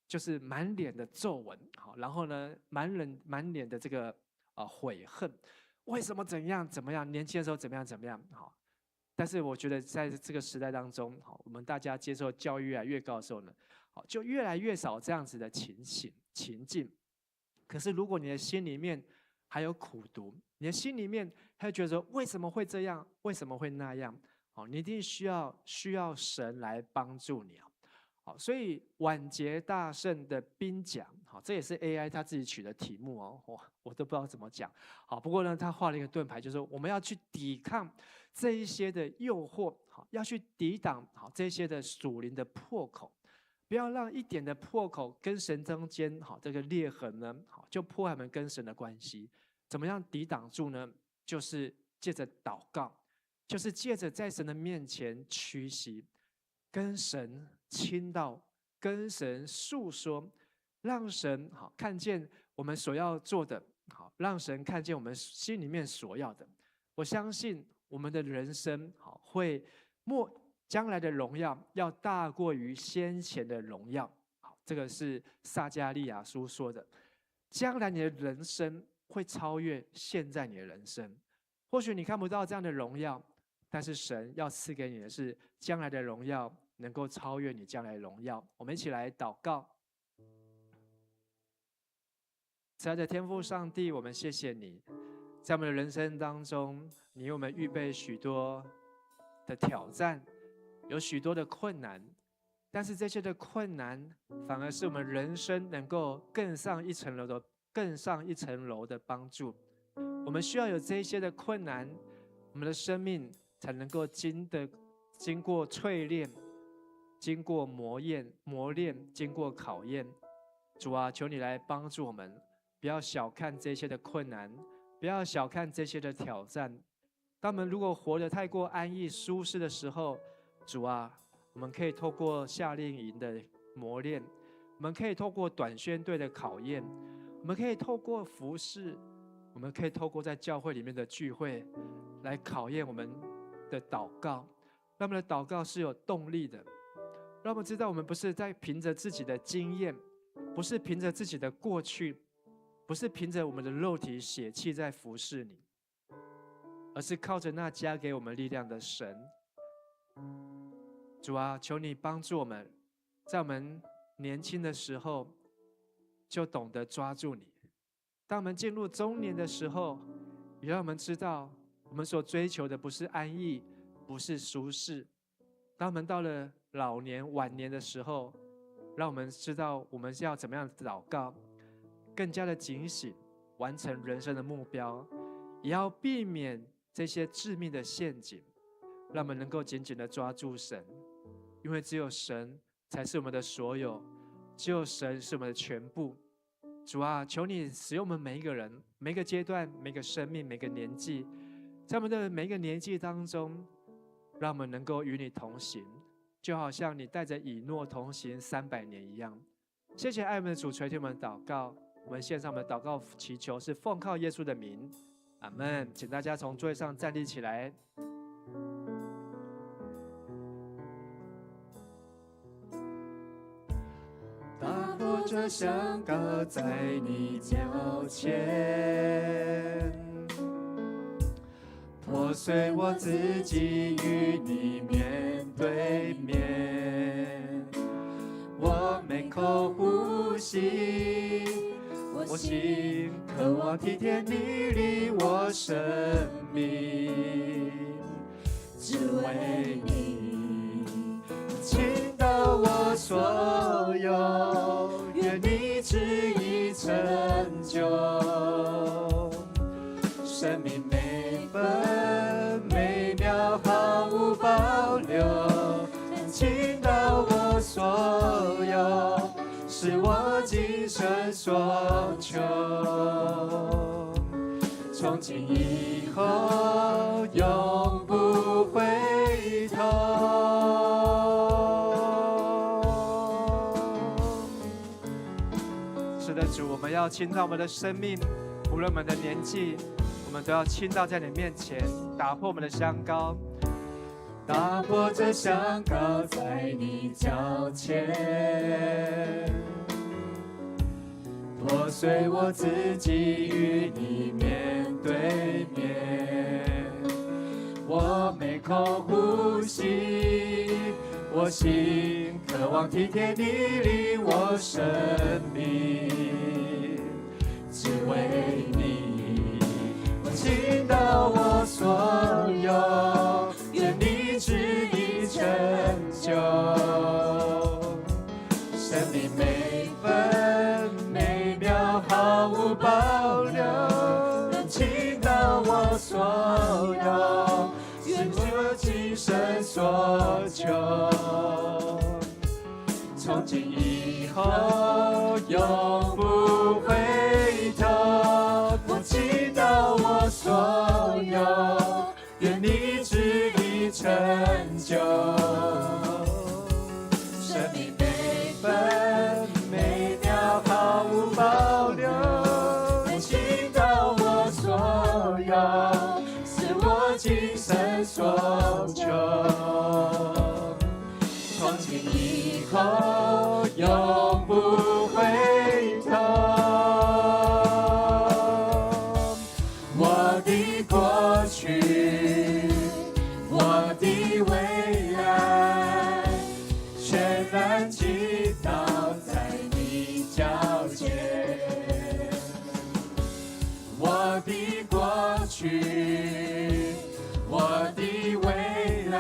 就是满脸的皱纹，然后呢，满脸的这个悔恨。为什么怎么样？年轻的时候怎么样？但是我觉得在这个时代当中，我们大家接受教育越来越高的时候呢，就越来越少这样子的情境。可是如果你的心里面还有苦毒，你的心里面还会觉得说为什么会这样，为什么会那样，你一定需要神来帮助你所以晚节大胜的兵甲，这也是 AI 他自己取的题目我都不知道怎么讲。不过呢，他画了一个盾牌，就是我们要去抵抗这一些的诱惑，要去抵挡这些的属灵的破口，不要让一点的破口跟神中间这个裂痕呢，就破坏我们跟神的关系。怎么样抵挡住呢？就是借着祷告，就是借着在神的面前屈膝，跟神倾倒，跟神诉说，让神看见我们所要做的，让神看见我们心里面所要的。我相信我们的人生会将来的荣耀要大过于先前的荣耀。这个是撒迦利亚书说的，将来你的人生会超越现在你的人生。或许你看不到这样的荣耀，但是神要赐给你的是将来的荣耀，能够超越你将来的荣耀。我们一起来祷告。慈爱的天父上帝，我们谢谢你，在我们的人生当中，你为我们预备许多的挑战，有许多的困难，但是这些的困难反而是我们人生能够更上一层楼的帮助。我们需要有这些的困难，我们的生命才能够经过淬炼，经过磨练，经过考验。主啊，求你来帮助我们，不要小看这些的困难，不要小看这些的挑战。当我们如果活得太过安逸舒适的时候，主啊，我们可以透过夏令营的磨练，我们可以透过短宣队的考验，我们可以透过服事，我们可以透过在教会里面的聚会来考验我们的祷告，让我们的祷告是有动力的，让我们知道我们不是在凭着自己的经验，不是凭着自己的过去，不是凭着我们的肉体血气在服侍你，而是靠着那加给我们力量的神。主啊，求你帮助我们，在我们年轻的时候就懂得抓住你，当我们进入中年的时候，也让我们知道我们所追求的不是安逸，不是舒适。当我们到了老年晚年的时候，让我们知道我们是要怎么样祷告，更加的警醒，完成人生的目标，也要避免这些致命的陷阱，让我们能够紧紧的抓住神，因为只有神才是我们的所有，只有神是我们的全部。主啊，求你使用我们每一个人，每个阶段，每个生命，每个年纪，在我们的每一个年纪当中，让我们能够与你同行，就好像你带着以诺同行300年一样。谢谢爱我们的主垂听我们的祷告，我们献上我们的祷告祈求是奉靠耶稣的名，阿们。请大家从座位上站立起来。大破这香膏在你脚前，破碎我自己与你面对面。我每口呼吸，我心渴望体贴你离我生命，只为你倾倒我所有，愿你旨意成就。生命每分每秒毫无保留，倾倒我所有，是我今生所求。从今以后永不回头。是的，主，我们要倾倒我们的生命，无论我们的年纪，我们都要倾倒在你面前，打破我们的香膏，打破这香膏在你脚前，破碎我自己与你面对面。我每口呼吸，我心渴望体贴你离我生命，只为你我倾倒我所有，愿你旨意成就。生命每分每秒毫无保留，倾倒我所有，是我今生所求。从今以后永不回头，我倾倒我所有，愿你旨意成就。生命每分每秒毫无保留，倾倒我所有，是我今生所求。从今以后永不回头。我的过去，我的未来，全然倾倒在你脚前。我的过去，我的未来，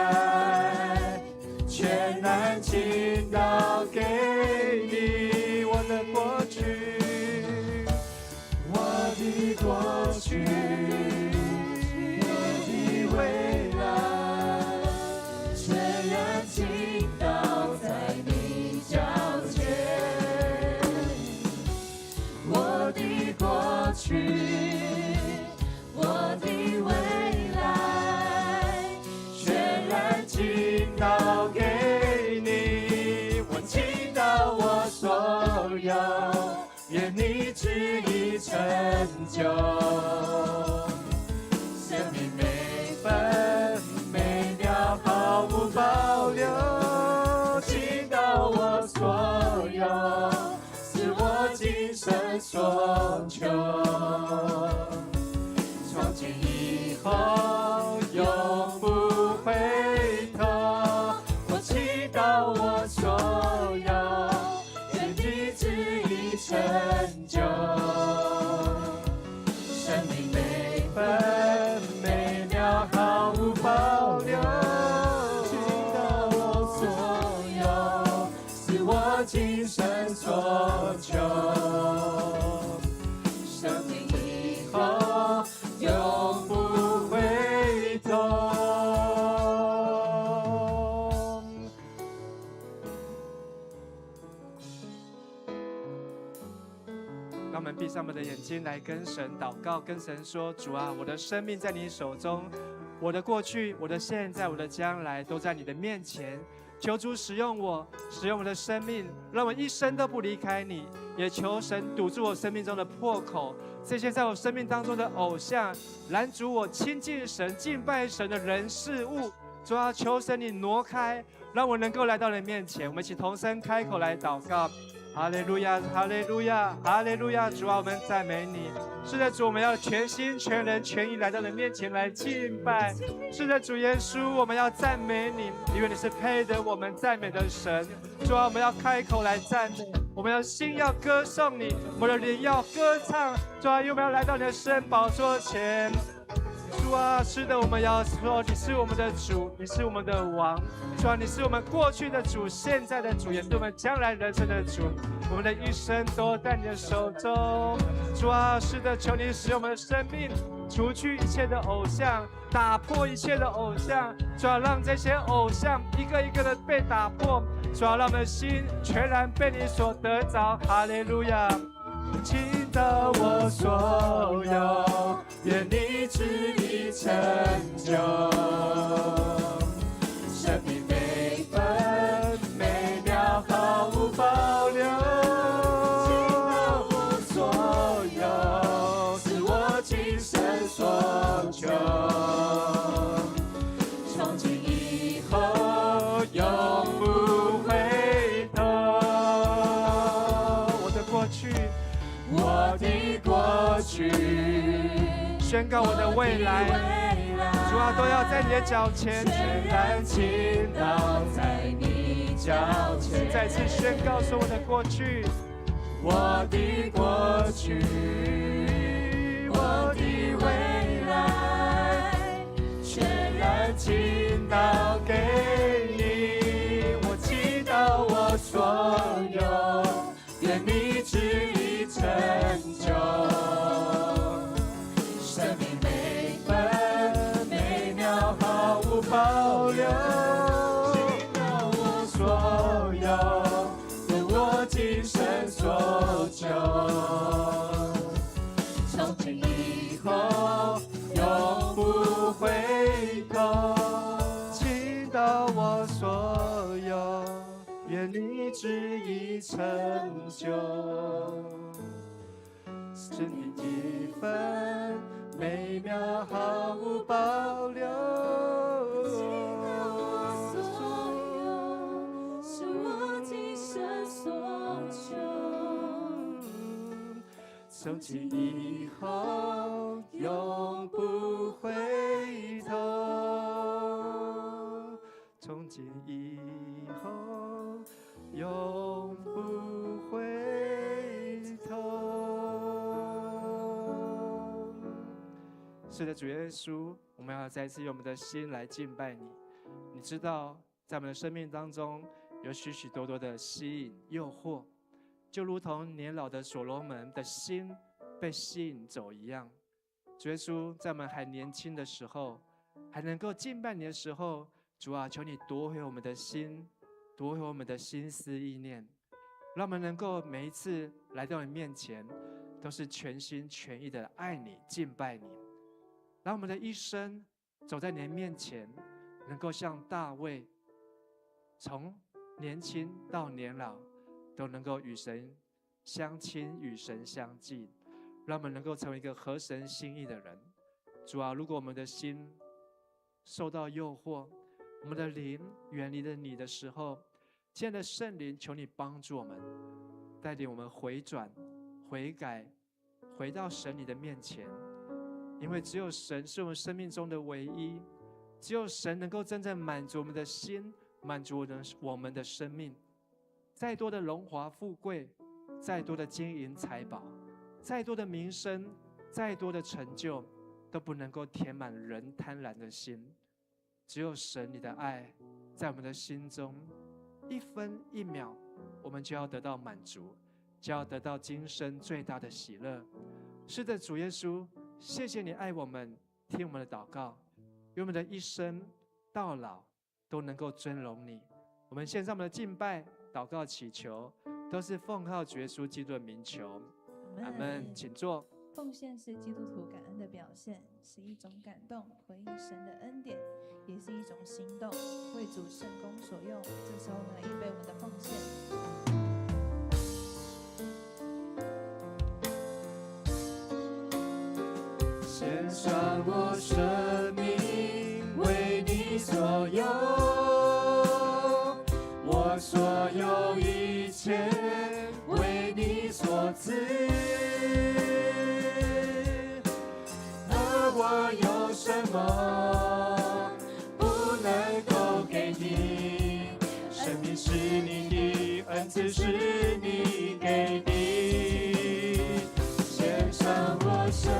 就，生命每分每秒毫无保留，倾倒我所有，是我今生所求。从今以后永不回头，我倾倒我所有，愿你旨意成就。生命每分每秒毫无保留，倾倒我所有，是我今生所求。生命以后永不回头。让我们闭上我们的眼睛，来跟神祷告，跟神说：主啊，我的生命在你手中，我的过去、我的现在、我的将来，都在你的面前。求主使用我，使用我的生命，让我一生都不离开你。也求神堵住我生命中的破口，这些在我生命当中的偶像，拦阻我亲近神、敬拜神的人事物。主啊，求神你挪开，让我能够来到你面前。我们一起同声开口来祷告。哈利路亚，哈利路亚，哈利路亚！主啊，我们赞美你。是的，主，我们要全心全人全意来到你面前来敬拜。是的，主耶稣，我们要赞美你，因为你是配得我们赞美的神。主啊，我们要开口来赞美，我们要心要歌颂你，我们的灵要歌唱。主啊，因为我们要来到你的圣宝座前。主啊，是的，我们要说你是我们的主，你是我们的王。主啊，你是我们过去的主，现在的主，也是我们将来人生的主。我们的一生都在你的手中。主啊，是的，求你使用我们的生命，除去一切的偶像，打破一切的偶像。主啊，让这些偶像一个一个的被打破。主啊，让我们的心全然被你所得着。哈利路亚。倾倒我所有，愿你旨意成就。生命每分每秒毫无保留，倾倒我所有，是我今生所求。从今以后永不回头。我的过去，我的过去，宣告我的未来，主啊，都要在你的脚前全然倾倒在你脚前。再次宣告说我的过去，我的过去，我的未来，全然倾倒给你。我倾倒我所有，愿你旨意成就。生命每分每秒毫无保留，倾倒我所有，愿我今生所求。从今以后永不回头，倾倒我所有，愿你旨意成就。生命一分每秒毫无保留，是我今生所求。从今以后永不回头，从今以后永不回头。是的，主耶稣，我们要再一次用我们的心来敬拜你。你知道，在我们的生命当中，有许许多多的吸引、诱惑，就如同年老的所罗门的心被吸引走一样。主耶稣，在我们还年轻的时候，还能够敬拜你的时候，主啊，求你夺回我们的心，夺回我们的心思意念，让我们能够每一次来到你面前，都是全心全意的爱你、敬拜你。让我们的一生走在你的面前，能够像大卫，从年轻到年老，都能够与神相亲、与神相近。让我们能够成为一个合神心意的人。主啊，如果我们的心受到诱惑，我们的灵远离了你的时候，亲爱的圣灵，求你帮助我们，带领我们回转、悔改，回到神你的面前。因为只有神是我们生命中的唯一，只有神能够真正满足我们的心，满足我们的生命。再多的荣华富贵，再多的金银财宝，再多的名声，再多的成就，都不能够填满人贪婪的心。只有神你的爱在我们的心中，一分一秒我们就要得到满足，就要得到今生最大的喜乐。是的，主耶稣，谢谢你爱我们，听我们的祷告，愿我们的一生到老都能够尊荣你。我们献上我们的敬拜、祷告、祈求，都是奉靠主耶稣基督的名求。阿们。请坐。奉献是基督徒感恩的表现，是一种感动，回应神的恩典，也是一种行动，为主圣工所用。这时候呢，预备我们的奉献。献上我生命，为你所有，我所有一切，为你所赐。而我有什么不能够给你？生命是你的，恩赐是你给的。献上我生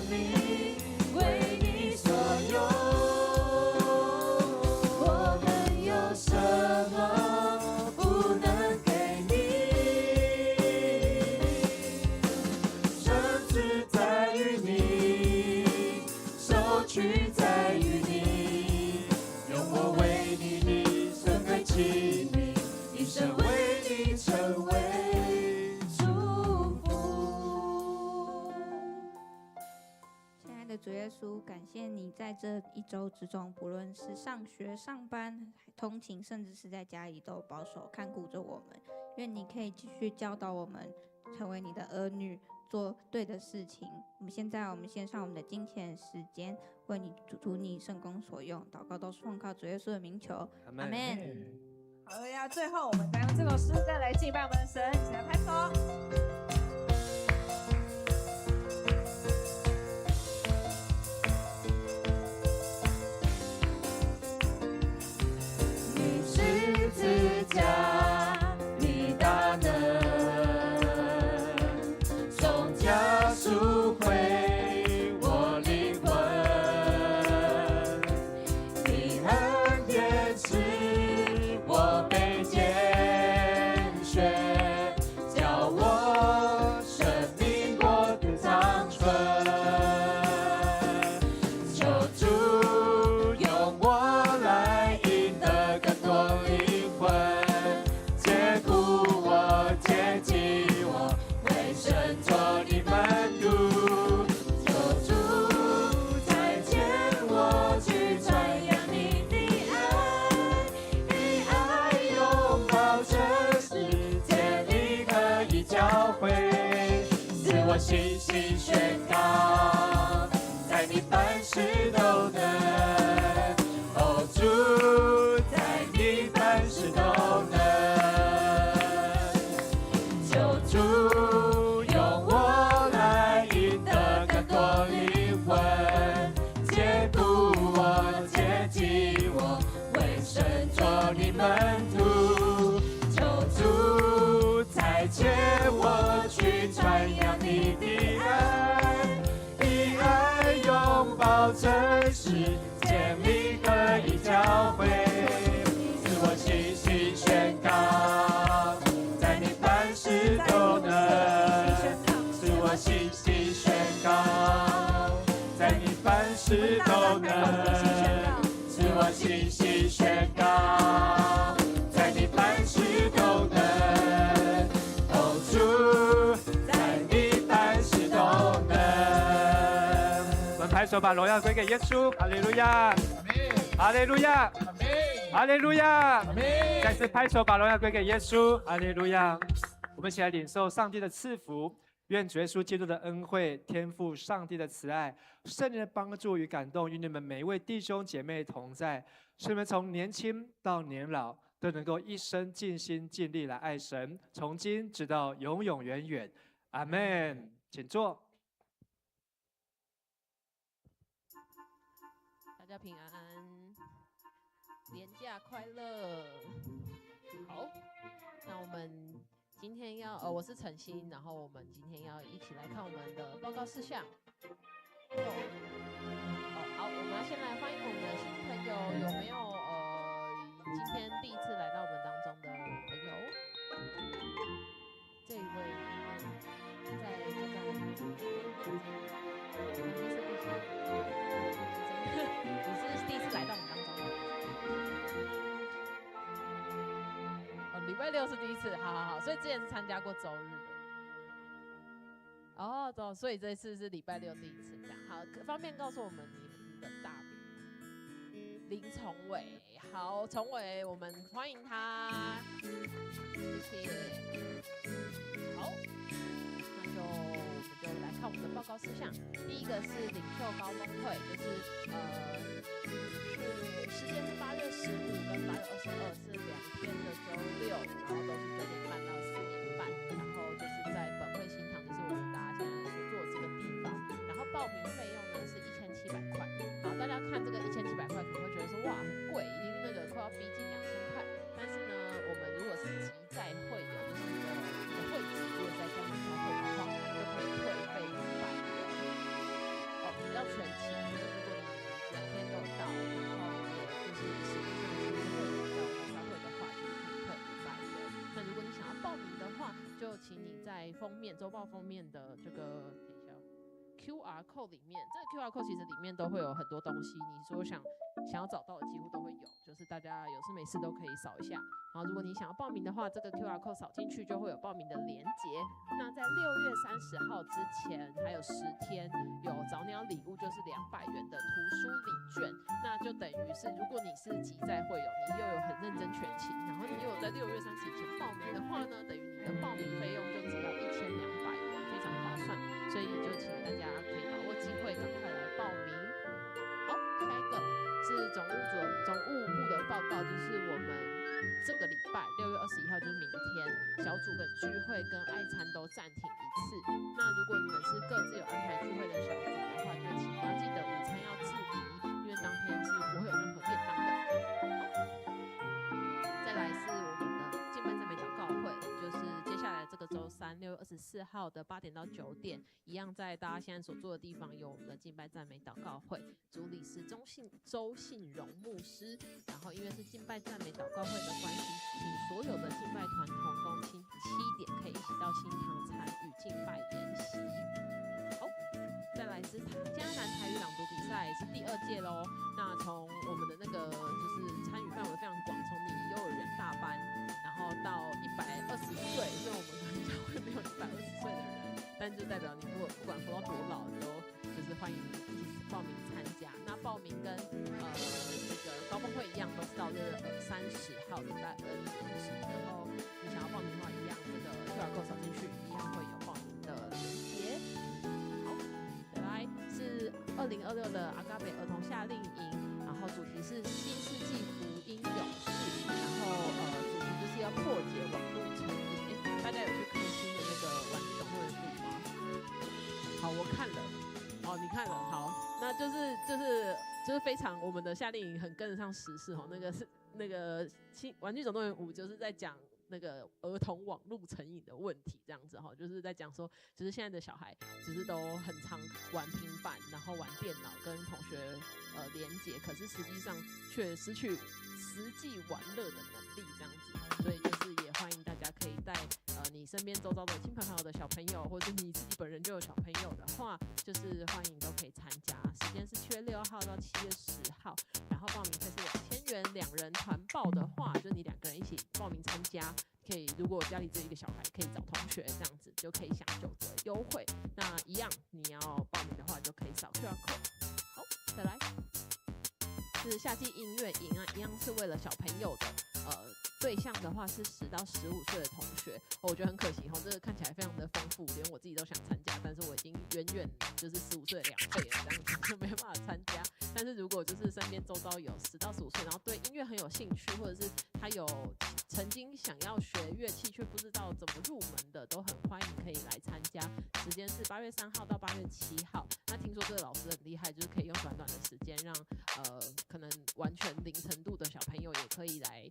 命，为你所有。我们有什么不能给你？生死在于你，收取在于你。用我为你的生命器皿，一生为你成为祝福。亲爱的主耶稣，感谢你在这一周之中，不论是上学、上班、通勤，甚至是在家里，都保守看顾着我们。愿你可以继续教导我们，成为你的儿女，做对的事情。我们献上我们的金钱、时间，为你主你圣工所用。祷告都是奉靠主耶稣的名求，阿门。好了呀，最后我们再用这首诗歌来敬拜我们的神，一起来拍手。你十字架的大能，从家赎回我灵魂。你恩典使我被拣选，叫我生命过得长存。求主用我来赢得更多灵魂，坚固我，接近我，为神做你门徒。求主再见我去传扬你的爱，以爱拥抱这世界里可以教会，使我信心宣告，在你凡事都能。哦，主，在你凡事都能。求主用我来赢得更多灵魂，坚固我，接近我，为神做你门徒。求主再接我去传扬你的爱，以爱拥抱真实，建立可以教会，使我信心宣告，在你凡事都能。使我信心宣告，在你凡事都能。使我信心宣告，在你凡事都能。哦，主，在你凡事都能。我们拍手，把荣耀归给耶稣。哈利路亚，哈利路亚，哈利路亚。再次拍手，把荣耀归给耶稣。哈利路亚。我们一起来领受上帝的赐福。愿主耶稣基督的恩惠、天父上帝的慈爱、圣灵的帮助与感动，与你们每一位弟兄姐妹同在，使你们从年轻到年老，都能够一生尽心尽力来爱神，从今直到永永远远。阿们。请坐。大家平安，连假快乐。好，那我们今天我是陈欣，然后我们今天要一起来看我们的报告事项。好，我们要先来欢迎我们的新朋友，有没有今天第一次来到我们当中的朋友？这一位在你是第一次来到我们当中吗？礼拜六是第一次，好，所以之前是参加过周日的。懂，所以这次是礼拜六第一次，这样好，方便告诉我们你的大名？林崇伟，好，崇伟，我们欢迎他，谢谢。好，那就我们就来看我们的报告事项。第一个是领袖高峰会，就是时间是8月15跟8月22，是2天的周6，然后都是9点半到4点半，然后就是在本会新堂，就是我们大家现在所坐的这个地方。然后报名费用呢是1700块。好，大家看这个1700块可能会觉得说哇很贵，已经那个快要逼近2000块。但是呢，我们如果是集在会友，就是你的会址如果在家门教会的话，就可以退费500元。比较全勤的，如果你2天都到，然后也就是实际上是会有教会的话，就是可以退500元。那如果你想要报名的话，就请你在周报封面的这个QR code 里面，这个 QR code 其实里面都会有很多东西，你说想要找到的几乎都会有，就是大家有事没事都可以扫一下。然后如果你想要报名的话，这个 QR code 扫进去就会有报名的连结。那在6月30号之前还有10天，有早鸟礼物，就是200元的图书礼券。那就等于是，如果你是集在会友，你又有很认真全勤，然后你又有在6月30以前报名的话呢，等于你的报名费用就只要1200元，非常划算。所以就请大家可以把握机会，赶快来报名。好，下一个是总务部的报告，就是我们这个礼拜6月21号就是明天，小组的聚会跟爱餐都暂停一次。那如果你们是各自有安排聚会的小组的话，就请大家记得午餐要自理，因为当天是不会有任何便当的。再来是我们的敬拜赞美祷告会，就是接下来这个周3 6月24号的8点到9点，一样在大家现在所坐的地方有我们的敬拜赞美祷告会，主理是周信荣牧师。然后因为是敬拜赞美祷告会的关系，请所有的敬拜团同工7点可以一起到新堂参与敬拜研习。好，再来是嘉南台语朗读比赛是第2届咯。那从我们的那个就是参与范围非常广，从你幼儿园大班，然后到120岁，因为我们可能教会没有120岁的人，但就代表你不管活到多老，就是欢迎一起报名参加。那报名跟那个高峰会一样，都是到6月30号礼拜2的同时。然后你想要报名的话，一样这个 QR code 扫进去，一样会有报名的连结。好，再来是2026的阿嘎北儿童夏令营，然后主题是新世纪福音勇士，然后主题就是要破解网络成瘾。大家有去看新的那个《玩具总动员5》吗？好，我看了。你看了，好，那就是非常我们的夏令营很跟得上时事那个是那个《玩具总动员5》就是在讲那个儿童网络成瘾的问题，这样子就是在讲说，就是现在的小孩就是都很常玩平板，然后玩电脑跟同学连结，可是实际上却失去实际玩乐的能力，这样子，所以就是也欢迎大家可以带你身边周遭的亲朋好友的小朋友，或者是你自己本人就有小朋友的话，就是欢迎都可以参加。时间是7月6号到7月10号，然后报名费是2000元，2人团报的话，就是你2个人一起报名参加，可以如果家里只有1个小孩，可以找同学这样子就可以享9折优惠。那一样，你要报名的话就可以扫 QR code。好，再来是是夏季音乐营啊，一样是为了小朋友的，对象的话是10到15岁的同学，我觉得很可惜这个看起来非常的丰富，连我自己都想参加，但是我已经远就是15岁的2倍了，这样子就没办法参加。但是如果就是身边周遭有10到15岁，然后对音乐很有兴趣，或者是他有曾经想要学乐器却不知道怎么入门的，都很欢迎可以来参加。时间是8月3号到8月7号。那听说这个老师很厉害，就是可以用短的时间让可能完全零程度的小朋友也可以来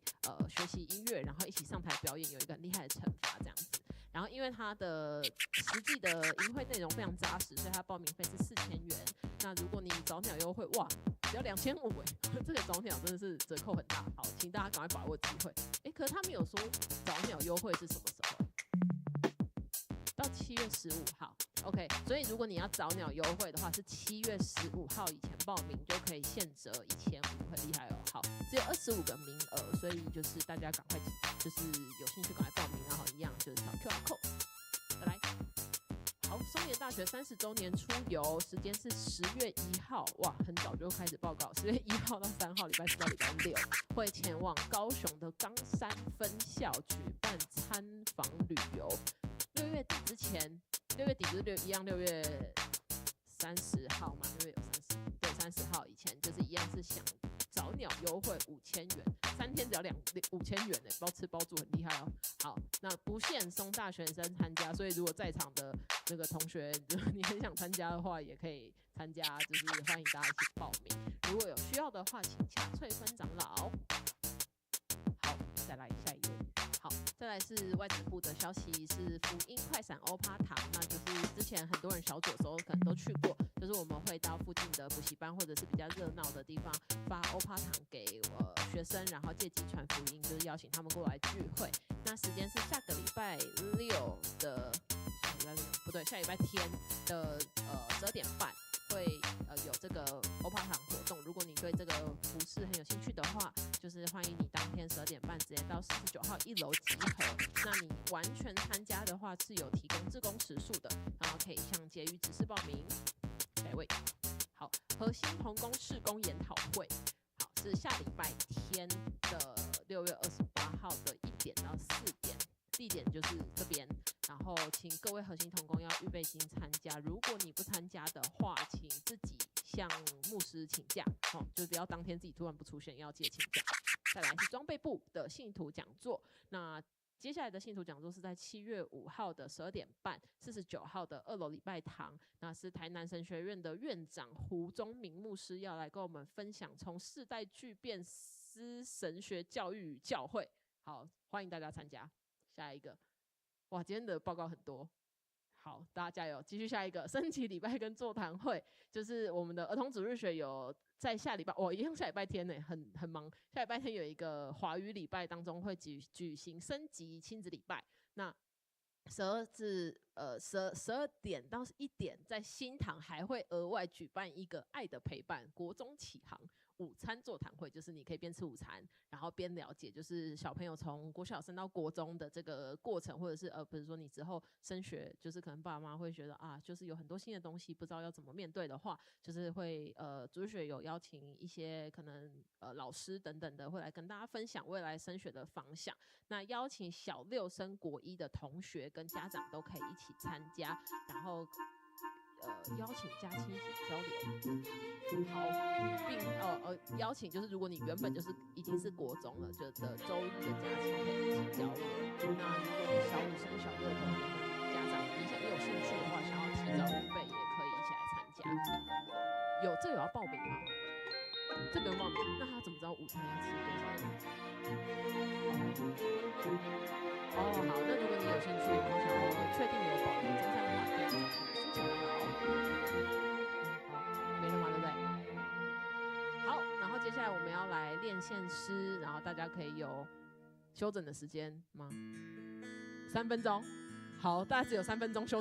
学习音乐，然后一起上台表演，有一个很厉害的惩罚这样子。然后因为他的实际的营会内容非常扎实，所以他报名费是4000元。那如果你早鸟优惠，哇，只要2500哎，这个早鸟真的是折扣很大。好，请大家赶快把握机会。可是他们有说早鸟优惠是什么时候？到7月15号。OK， 所以如果你要早鸟优惠的话，是7月15号以前报名就可以现折1500，很厉害哦。好，只有25个名额，所以就是大家赶快，就是有兴趣赶快报名，然后一样就是扫 QR code。再来，好，松研大学30周年出游，时间是10月1号，哇，很早就开始报告，10月1号到3号，礼拜4到礼拜6，会前往高雄的冈山分校举办参访旅游。6月底之前，6月底不是6月30号嘛？6月有30，对，30号以前就是一样是享早鸟优惠5000元，3天只要5000元包吃包住，很厉害哦。好，那不限松大学生参加，所以如果在场的那个同学，你很想参加的话，也可以参加，就是欢迎大家一起报名。如果有需要的话，请洽翠芬长老。好，再来下一位。好，再来是外展部的消息，是福音快闪欧趴堂，那就是之前很多人小组的时候可能都去过，就是我们会到附近的补习班或者是比较热闹的地方发欧趴堂给学生，然后借机传福音，就是邀请他们过来聚会。那时间是下个礼拜6的，下礼拜天的12点半。会有这个欧趴堂活动，如果你对这个服饰很有兴趣的话，就是欢迎你当天12点半直接到49号1楼集合。那你完全参加的话是有提供志工时数的，然后可以向结余指示报名。下一位，好，核心同工事工研讨会，好，是下礼拜天的6月28号的1点到4点，地点就是这边。然后请各位核心同工要预备心参加，如果你不参加的话，请自己向牧师请假，就不要当天自己突然不出现，要记得请假。再来是装备部的信徒讲座，那接下来的信徒讲座是在7月5号的12点半，49号的2楼礼拜堂，那是台南神学院的院长胡宗明牧师要来跟我们分享从世代巨变思神学教育与教会。好，欢迎大家参加。下一个。哇，今天的报告很多，好，大家加油！继续下一个升旗礼拜跟座谈会，就是我们的儿童主日学有在下礼拜，一样下礼拜天呢，很忙。下礼拜天有一个华语礼拜当中会举行升级亲子礼拜，那12点到1点，在新堂还会额外举办一个爱的陪伴国中启航午餐座谈会，就是你可以边吃午餐，然后边了解，就是小朋友从国小升到国中的这个过程，或者是比如说你之后升学，就是可能爸妈会觉得就是有很多新的东西不知道要怎么面对的话，就是会主日学有邀请一些可能老师等等的会来跟大家分享未来升学的方向。那邀请小6升国1的同学跟家长都可以一起参加，然后邀请家亲一起交流，好，并邀请就是如果你原本就是已经是国中了，就的周日的家亲可以一起交流。那如果你小5升小6的家长，你有兴趣的话，想要提早预备，也可以一起来参加。这有要报名吗？这不用报名，那他怎么知道午餐要吃多少人？好，那如果你有兴趣，然后想要确定有报名中餐的话，可以找我们苏长老。没了吗？对不对？好，然后接下来我们要来练献诗，然后大家可以有休整的时间吗？3分钟。好，大家只有3分钟休。